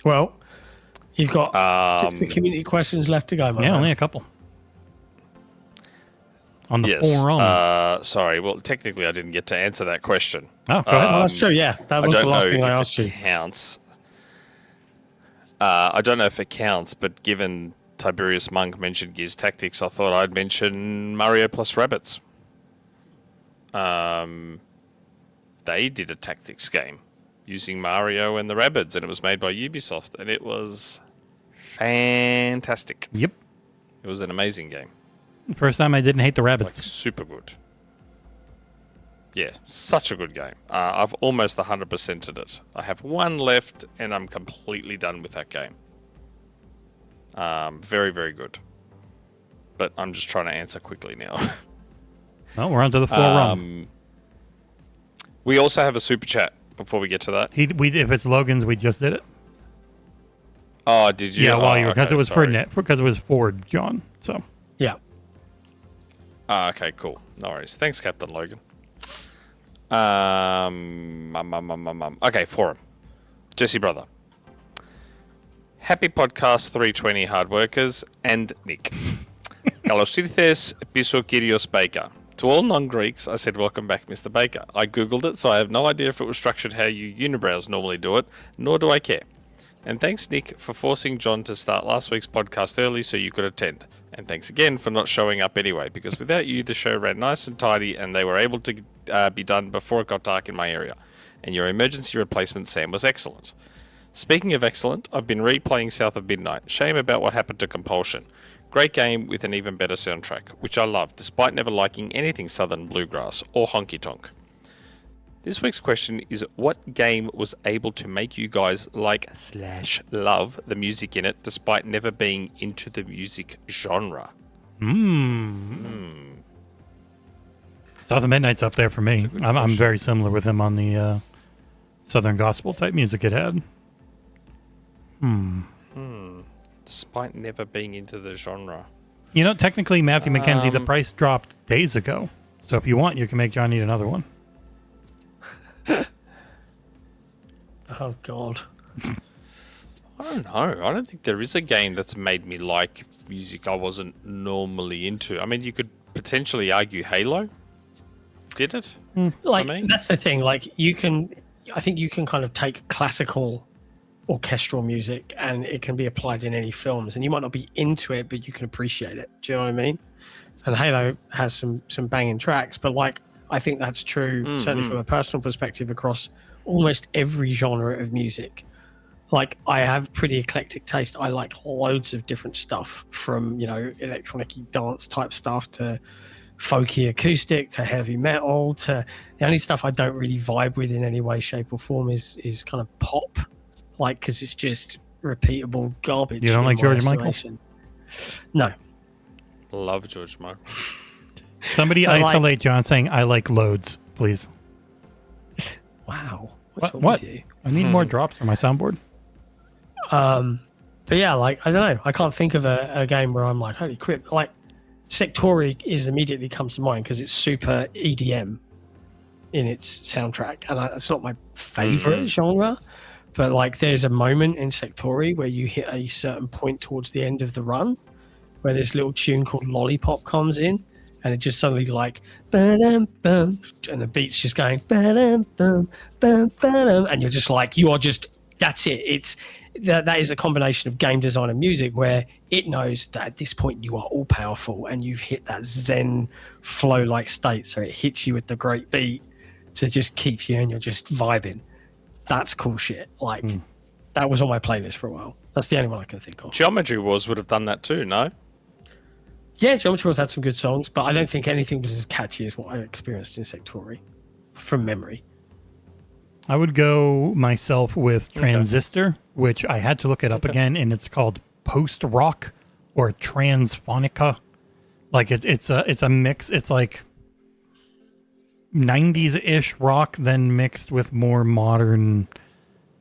Well, you've got 60 community questions left to go, my man. Only a couple. On the forum. Sorry, well, technically I didn't get to answer that question. Oh, go ahead. That's true, yeah. That was the last thing I asked you. Counts. I don't know if it counts, but given Tiberius Monk mentioned Gears Tactics, I thought I'd mention Mario plus Rabbids. They did a tactics game using Mario and the Rabbids, and it was made by Ubisoft, and it was fantastic. Yep. It was an amazing game. First time I didn't hate the rabbits. Like, super good. Yeah, such a good game. I've almost 100%ed it. I have one left, and I'm completely done with that game. Very, very good. But I'm just trying to answer quickly now. Well, we're on to the forum. We also have a super chat before we get to that. If it's Logan's, we just did it. Oh, did you? Yeah, while you were, because okay, it was sorry. because it was for John. So Yeah. Okay, cool. No worries. Thanks, Captain Logan. Okay, forum. Jesse Brother. Happy podcast 320 hard workers and Nick. Kalos ήρθες πίσω Kyrios Baker. To all non-Greeks, I said, welcome back, Mr. Baker. I googled it, so I have no idea if it was structured how you unibrows normally do it, nor do I care. And thanks, Nick, for forcing John to start last week's podcast early so you could attend. And thanks again for not showing up anyway, because without you, the show ran nice and tidy, and they were able to be done before it got dark in my area. And your emergency replacement, Sam, was excellent. Speaking of excellent, I've been replaying South of Midnight. Shame about what happened to Compulsion. Great game with an even better soundtrack, which I love, despite never liking anything Southern Bluegrass or Honky Tonk. This week's question is, what game was able to make you guys like/love the music in it, despite never being into the music genre? South of Midnight's up there for me. I'm very similar with him on the Southern Gospel type music it had. Despite never being into the genre. You know, technically, Matthew McKenzie, the price dropped days ago. So if you want, you can make John need another one. Oh, God. I don't know. I don't think there is a game that's made me like music I wasn't normally into. I mean, you could potentially argue Halo. Did it? Like, for me? that's the thing. Like, I think you can kind of take classical orchestral music and it can be applied in any films, and you might not be into it, but you can appreciate it. Do you know what I mean? And Halo has some banging tracks, but like, I think that's true, certainly from a personal perspective, across almost every genre of music. Like, I have pretty eclectic taste. I like loads of different stuff, from, you know, electronic dance type stuff to folky acoustic to heavy metal to the only stuff I don't really vibe with in any way, shape or form is kind of pop, like, because it's just repeatable garbage. You don't like George Michael? No. Love George Michael. Somebody But, isolate John saying, I like loads, please. Wow. What's wrong What? with you? I need more drops for my soundboard. But yeah, like, I don't know. I can't think of a game where I'm like, holy crap. Like, Sectori is immediately comes to mind because it's super EDM in its soundtrack. And it's not my favorite genre. But like, there's a moment in Sectori where you hit a certain point towards the end of the run where this little tune called Lollipop comes in. And it just suddenly like, ba-dum, bum, and the beat's just going, ba-dum, bum, bum, ba-dum, and you're just like, you are just, that's it. It's that is a combination of game design and music where it knows that at this point you are all powerful and you've hit that Zen flow-like state. So it hits you with the great beat to just keep you and you're just vibing. That's cool shit. Like that was on my playlist for a while. That's the only one I can think of. Geometry Wars would have done that too, no? Yeah, Geometry Wars had some good songs, but I don't think anything was as catchy as what I experienced in Sectori from memory. I would go myself with Transistor, which I had to look it up again, and it's called post-rock or transphonica. Like it's a mix. It's like 90s-ish rock, then mixed with more modern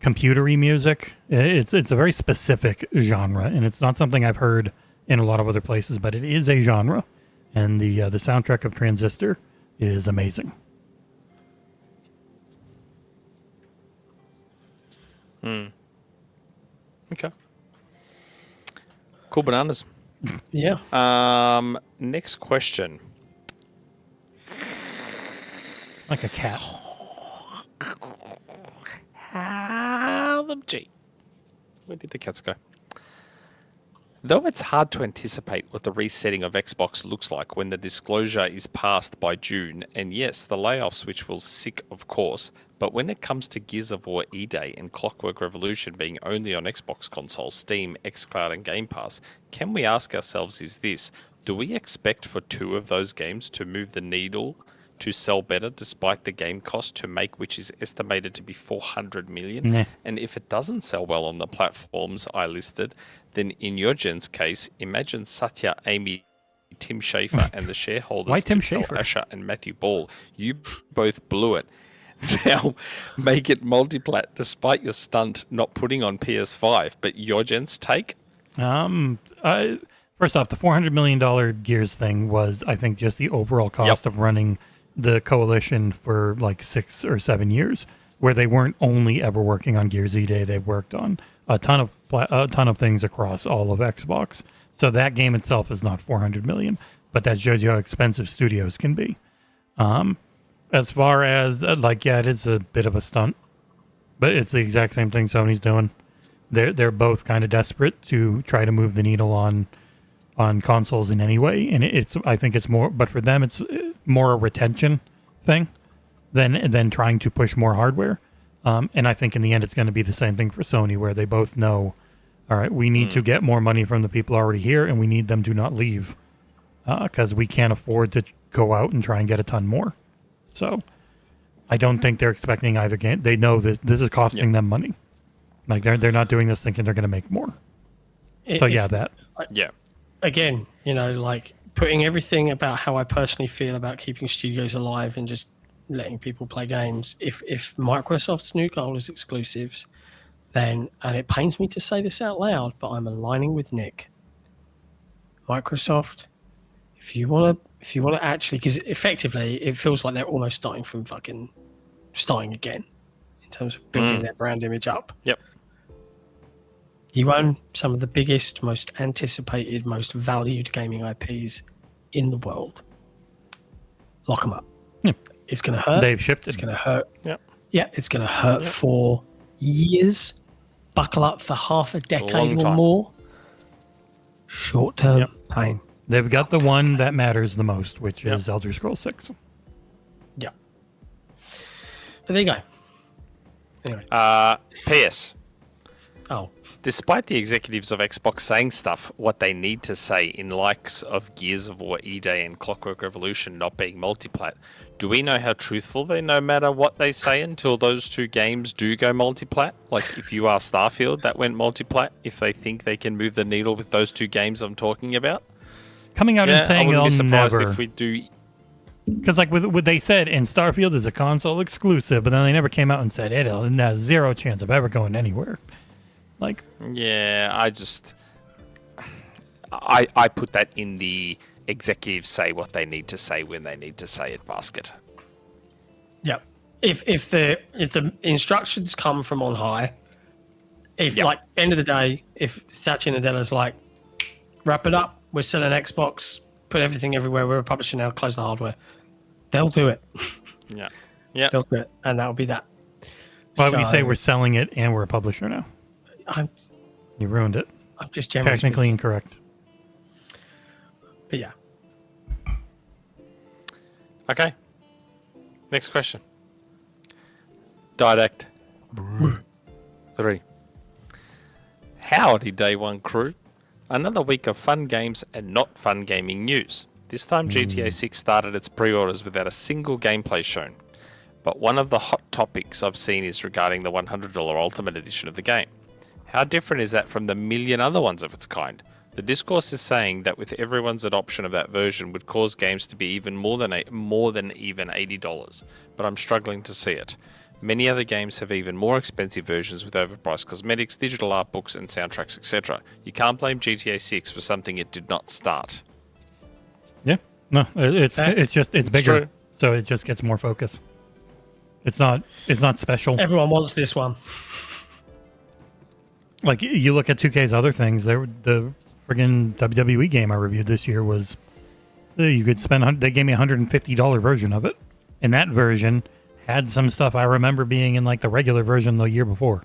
computery music. It's a very specific genre, and it's not something I've heard in a lot of other places, but it is a genre, and the soundtrack of Transistor is amazing. Okay. Cool bananas. Yeah. Next question. Like a cat. LMG. Where did the cats go? Though it's hard to anticipate what the resetting of Xbox looks like when the disclosure is passed by June, and yes, the layoffs which will sick of course, but when it comes to Gears of War E-Day and Clockwork Revolution being only on Xbox consoles, Steam, xCloud and Game Pass, can we ask ourselves is this, do we expect for 2 of those games to move the needle to sell better despite the game cost to make, which is estimated to be 400 million? Nah. And if it doesn't sell well on the platforms I listed, then in your gen's case, imagine Satya, Amy, Tim Schafer, and the shareholders Why Tim to tell Schafer? Asher and Matthew Ball, you both blew it. Now make it multiplat despite your stunt not putting on PS5. But your gen's take? First off, the $400 million Gears thing was, I think, just the overall cost of running the coalition for like 6 or 7 years, where they weren't only ever working on Gears E-Day, they worked on a ton of things across all of Xbox. So that game itself is not 400 million, but that shows you how expensive studios can be. As far as it is a bit of a stunt, but it's the exact same thing Sony's doing. They're both kind of desperate to try to move the needle on consoles in any way, and I think it's more, but for them it's more a retention thing than trying to push more hardware. And I think in the end it's going to be the same thing for Sony, where they both know, all right, we need to get more money from the people already here, and we need them to not leave because we can't afford to go out and try and get a ton more. So I don't think they're expecting either game. They know this is costing them money. Like they're not doing this thinking they're going to make more. Again, like putting everything about how I personally feel about keeping studios alive and just letting people play games. If Microsoft's new goal is exclusives, then, and it pains me to say this out loud, but I'm aligning with Nick. Microsoft, if you want to actually, because effectively it feels like they're almost starting again in terms of building their brand image up. Yep. You own some of the biggest, most anticipated, most valued gaming IPs in the world. Lock them up. Yeah. It's going to hurt. They've shipped. It's going to hurt. Yep. Yeah, it's going to hurt for years. Buckle up for half a decade or more. Short-term pain. They've got the one that matters the most, which is Elder Scrolls 6. Yeah. But there you go. Anyway. PS. Oh. Despite the executives of Xbox saying stuff what they need to say in likes of Gears of War E-Day and Clockwork Revolution not being multiplat, do we know how truthful they no matter what they say until those 2 games do go multiplat? Like if you are Starfield, that went multiplat, if they think they can move the needle with those 2 games I'm talking about? Coming out and saying I wouldn't be they'll surprised never. if we do. Because like with what they said, and Starfield is a console exclusive, but then they never came out and said it has zero chance of ever going anywhere. Like, Yeah, I put that in the executives say what they need to say when they need to say it basket. Yeah. If the instructions come from on high, if Yep. like end of the day, if Satya Nadella's like, wrap it up, we're selling Xbox, put everything everywhere, we're a publisher now, close the hardware, they'll do it. Yeah. Yeah. They'll do it, and that'll be that. why would you say So, we're selling it and we're a publisher now? I'm You ruined it. just generally Technically incorrect. speaking, but yeah. Okay. Next question. Didact 3. Howdy, Day One crew. Another week of fun games and not fun gaming news. This time GTA 6 started its pre-orders without a single gameplay shown. But one of the hot topics I've seen is regarding the $100 Ultimate Edition of the game. How different is that from the million other ones of its kind? The discourse is saying that with everyone's adoption of that version would cause games to be even more than even $80, but I'm struggling to see it. Many other games have even more expensive versions with overpriced cosmetics, digital art books, and soundtracks, etc. You can't blame GTA 6 for something it did not start. Yeah. No, it's bigger, true. so it just gets more focus. It's not special. Everyone wants this one. Like you look at 2K's other things, the friggin' WWE game I reviewed this year was you could spend. They gave me $150 version of it, and that version had some stuff I remember being in like the regular version the year before,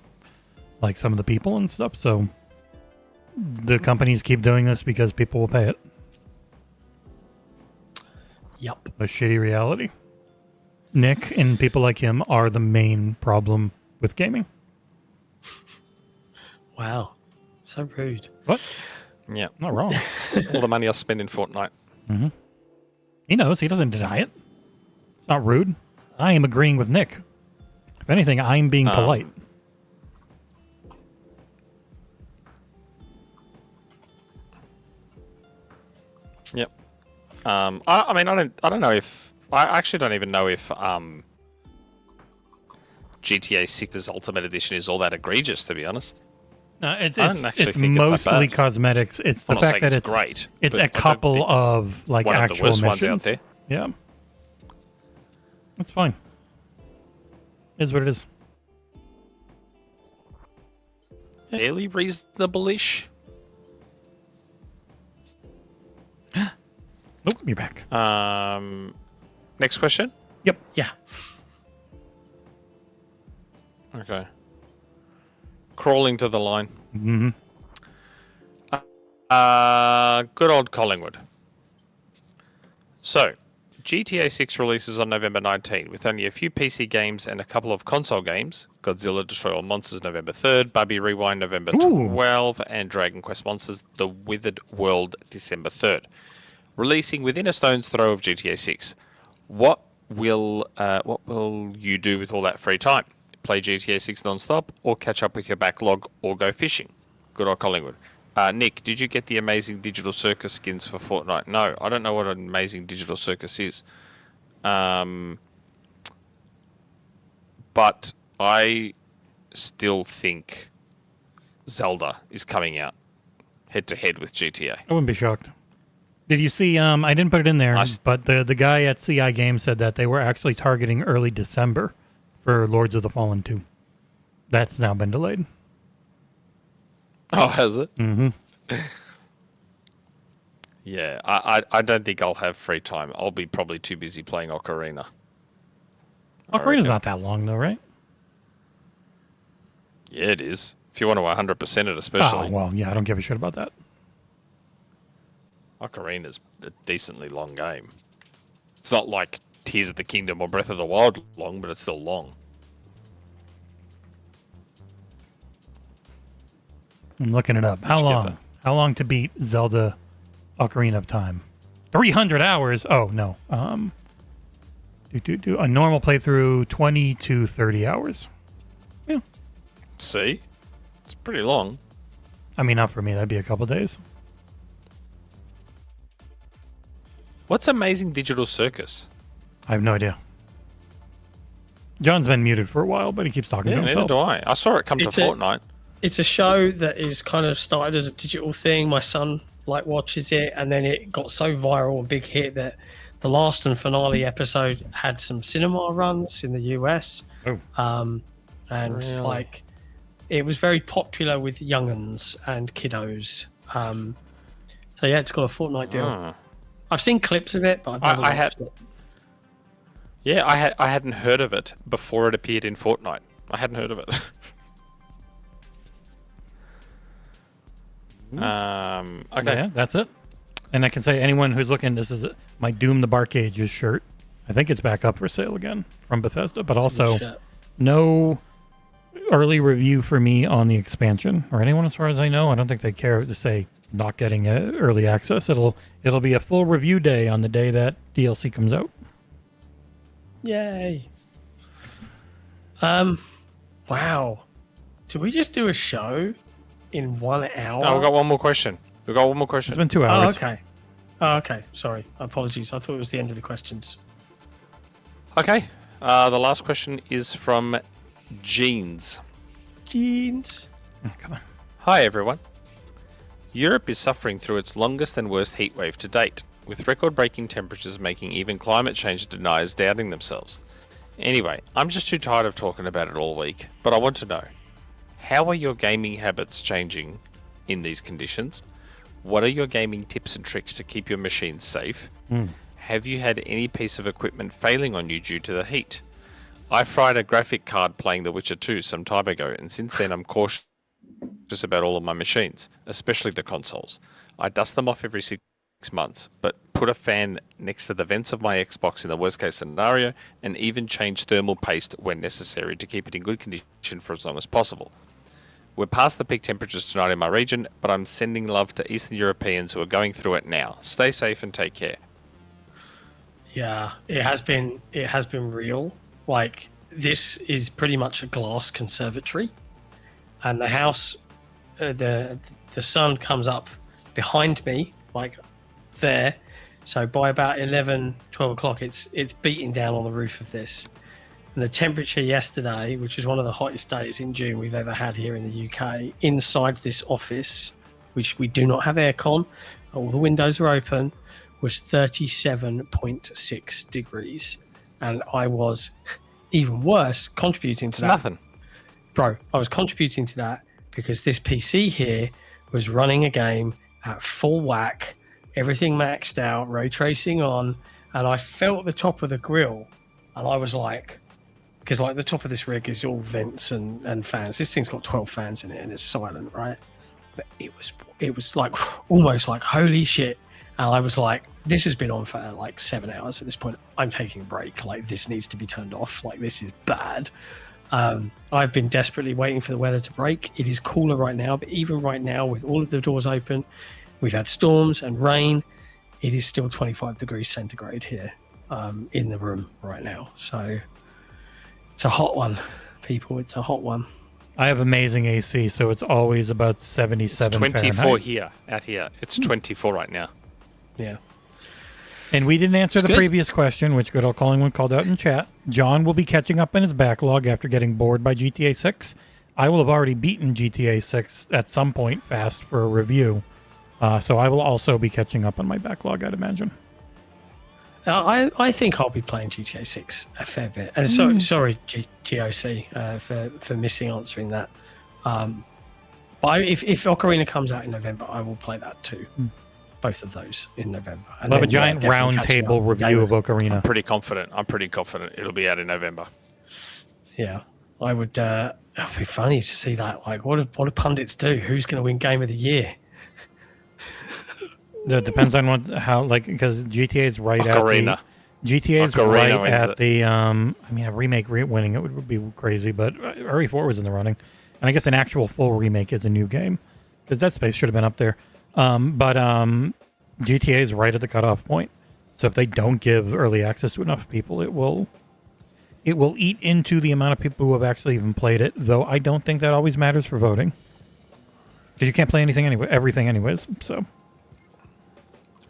like some of the people and stuff. So the companies keep doing this because people will pay it. Yep. A shitty reality. Nick and people like him are the main problem with gaming. Wow. So rude. What? Yeah. Not wrong. All the money I spend in Fortnite. He knows. He doesn't deny it. It's not rude. I am agreeing with Nick. If anything, I'm being polite. Yep. I mean, I don't know if I actually don't even know if GTA 6's Ultimate Edition is all that egregious, to be honest. No, it's I don't actually think it's that mostly bad. cosmetics. It's the I'm not fact saying that it's great, It's but I a don't couple think it's of like one of the actual worst missions. ones out there. Yeah, it's fine. It is what it is. Fairly reasonable-ish. Oh, you're back. Next question. Yep. Yeah. Okay. Crawling to the line. Mm-hmm. Good old Collingwood. So, GTA 6 releases on November 19, with only a few PC games and a couple of console games. Godzilla Destroy All Monsters November 3rd, Barbie Rewind November 12, and Dragon Quest Monsters The Withered World December 3rd. Releasing within a stone's throw of GTA 6. What will you do with all that free time? Play GTA 6 non-stop, or catch up with your backlog, or go fishing? Good old Collingwood. Nick, did you get the Amazing Digital Circus skins for Fortnite? No, I don't know what an Amazing Digital Circus is. But I still think Zelda is coming out head-to-head with GTA. I wouldn't be shocked. Did you see? I didn't put it in there, but the guy at CI Games said that they were actually targeting early December for Lords of the Fallen 2. That's now been delayed. Oh, has it? Mm-hmm. Yeah, I don't think I'll have free time. I'll be probably too busy playing Ocarina. Ocarina's not that long, though, right? Yeah, it is. If you want to 100% it, especially. Oh, well, yeah, I don't give a shit about that. Ocarina's a decently long game. It's not like Tears of the Kingdom or Breath of the Wild long, but it's still long. I'm looking it up. How you get long? that? How long to beat Zelda Ocarina of Time? 300 hours. Oh, no. A normal playthrough, 20 to 30 hours. Yeah. See? It's pretty long. I mean, not for me. That'd be a couple days. What's Amazing Digital Circus? I have no idea. John's been muted for a while, but he keeps talking to Yeah, neither himself. do I. I saw it come to Fortnite. It's a show that is kind of started as a digital thing. My son watches it, and then it got so viral and big hit that the last and finale episode had some cinema runs in the US. Oh. And Really? it was very popular with young'uns and kiddos. So yeah, it's got a Fortnite deal. Ah. I've seen clips of it, but I've never watched it. Yeah, I hadn't heard of it before it appeared in Fortnite. I hadn't heard of it. Okay. Yeah, that's it. And I can say anyone who's looking, this is my Doom the Bark Ages shirt. I think it's back up for sale again from Bethesda, but also no early review for me on the expansion or anyone as far as I know. I don't think they care to say not getting early access. It'll be a full review day on the day that DLC comes out. Yay. Wow. Did we just do a show in 1 hour? Oh, we've got one more question. It's been 2 hours. Oh, okay. Sorry. Apologies. I thought it was the end of the questions. Okay. The last question is from Jeans. Jeans. Oh, come on. Hi, everyone. Europe is suffering through its longest and worst heatwave to date, with record-breaking temperatures making even climate change deniers doubting themselves. Anyway, I'm just too tired of talking about it all week, but I want to know, how are your gaming habits changing in these conditions? What are your gaming tips and tricks to keep your machines safe? Have you had any piece of equipment failing on you due to the heat? I fried a graphic card playing The Witcher 2 some time ago, and since then I'm cautious about all of my machines, especially the consoles. I dust them off every 6 months, but put a fan next to the vents of my Xbox in the worst case scenario, and even change thermal paste when necessary to keep it in good condition for as long as possible. We're past the peak temperatures tonight in my region, but I'm sending love to Eastern Europeans who are going through it now. Stay safe and take care. Yeah, it has been real. Like, this is pretty much a glass conservatory, and the house, the sun comes up behind me, like there. So by about 11, 12 o'clock, it's beating down on the roof of this. And the temperature yesterday, which was one of the hottest days in June we've ever had here in the UK, inside this office, which we do not have aircon, all the windows are open, was 37.6 degrees. And I was, even worse, contributing to that. Nothing. Bro, I was contributing to that because this PC here was running a game at full whack, everything maxed out, ray tracing on, and I felt the top of the grill, and I was like, because like the top of this rig is all vents and fans. This thing's got 12 fans in it, and it's silent, right? But it was like almost like holy shit, and I was like, this has been on for like 7 hours at this point. I'm taking a break. Like, this needs to be turned off. Like, this is bad. I've been desperately waiting for the weather to break. It is cooler right now, but even right now, with all of the doors open, we've had storms and rain. It is still 25 degrees centigrade here in the room right now. So it's a hot one, people. It's a hot one. I have amazing AC, so it's always about 77 It's 24 Fahrenheit. here, out here. It's 24 right now. Yeah. And we didn't answer the good. previous question, which good old Collingwood called out in chat. John will be catching up in his backlog after getting bored by GTA 6. I will have already beaten GTA 6 at some point fast for a review. So I will also be catching up on my backlog, I'd imagine. I think I'll be playing GTA 6 a fair bit. Sorry, GOC, for missing answering that. But if Ocarina comes out in November, I will play that too. Both of those in November. And We'll have a then, giant definitely round catching table up with review of Game Ocarina. I'm pretty confident it'll be out in November. Yeah, I would. It'd be funny to see that. Like, what do pundits do? Who's going to win Game of the Year? It depends on because GTA is right Ocarina. at the... GTA is Ocarina right wins at it. the... I mean, a remake winning it would be crazy, but RE4 was in the running. And I guess an actual full remake is a new game, because Dead Space should have been up there. But GTA is right at the cutoff point. So if they don't give early access to enough people, it will eat into the amount of people who have actually even played it, though I don't think that always matters for voting. Because you can't play everything anyways, so...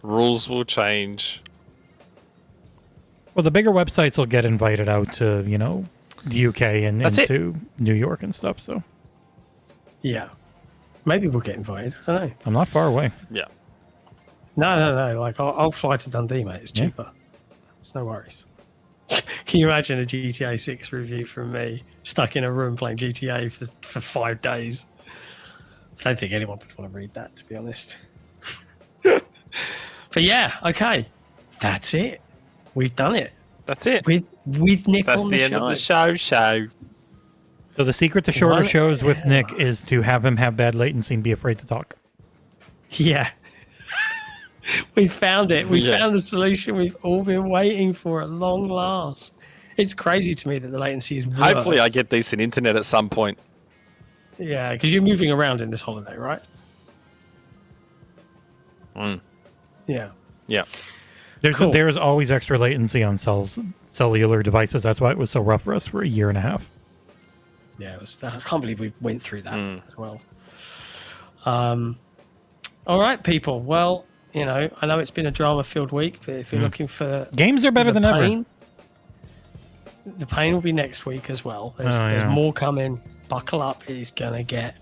Rules will change. Well, the bigger websites will get invited out to, the UK and That's it. into New York and stuff. So Yeah. Maybe we'll get invited. I don't know. I'm not far away. Yeah. No. Like, I'll fly to Dundee, mate. It's cheaper. It's no worries. Can you imagine a GTA 6 review from me stuck in a room playing GTA for 5 days? I don't think anyone would want to read that, to be honest. But yeah, okay. That's it. We've done it. That's it. With Nick That's on the the end show. of the show. So the secret to shorter What? shows with Nick is to have him have bad latency and be afraid to talk. Yeah. We found it. We Yeah. found the solution we've all been waiting for at long last. It's crazy to me that the latency is worse. Hopefully, I get decent internet at some point. Yeah, because you're moving around in this holiday, right? Mm. Yeah. Yeah. Cool. There's always extra latency on cellular devices. That's why it was so rough for us for a year and a half. Yeah, I can't believe we went through that as well. All right, people. Well, I know it's been a drama-filled week, but if you're looking for Games are better the than ever. pain, the pain will be next week as well. There's yeah. more coming. Buckle up. It's going to get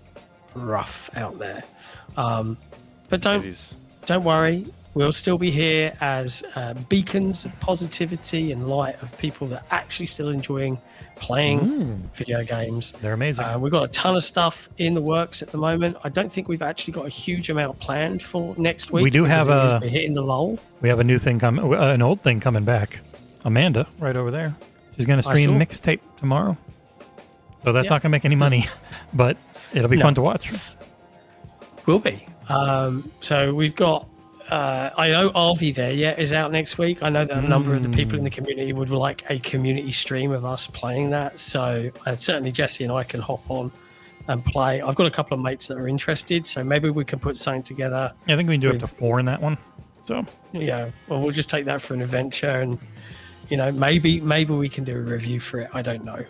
rough out there. But It is. don't worry. We'll still be here as beacons of positivity and light of people that are actually still enjoying playing video games. They're amazing. We've got a ton of stuff in the works at the moment. I don't think we've actually got a huge amount planned for next week. We do have because we're hitting the lull. We have a new thing an old thing coming back. Amanda, right over there. She's going to stream saw. mixtape tomorrow. So that's Yep. not going to make any money, but it'll be No. fun to watch. Will be. So we've got, I know Arvi there, is out next week. I know that a number of the people in the community would like a community stream of us playing that. So certainly Jesse and I can hop on and play. I've got a couple of mates that are interested, so maybe we can put something together. Yeah, I think we can do up to With- 4 in that one. So Yeah, well, we'll just take that for an adventure, and maybe we can do a review for it. I don't know,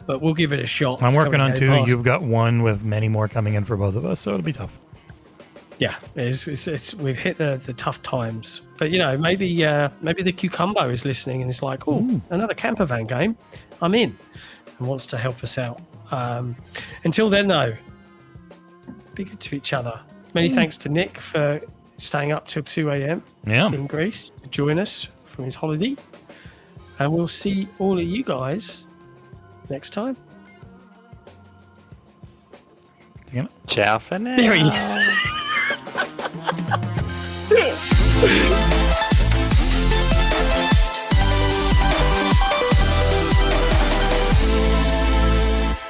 but we'll give it a shot. I'm It's working coming on Game 2. Pass. You've got 1 with many more coming in for both of us, so it'll be tough. Yeah, it's we've hit the tough times, but maybe the Cucumbo is listening and it's like, oh, another camper van game, I'm in, and wants to help us out. Until then, though, be good to each other. Many thanks to Nick for staying up till 2 a.m. Yeah. in Greece to join us from his holiday, and we'll see all of you guys next time. Ciao for now. There he is.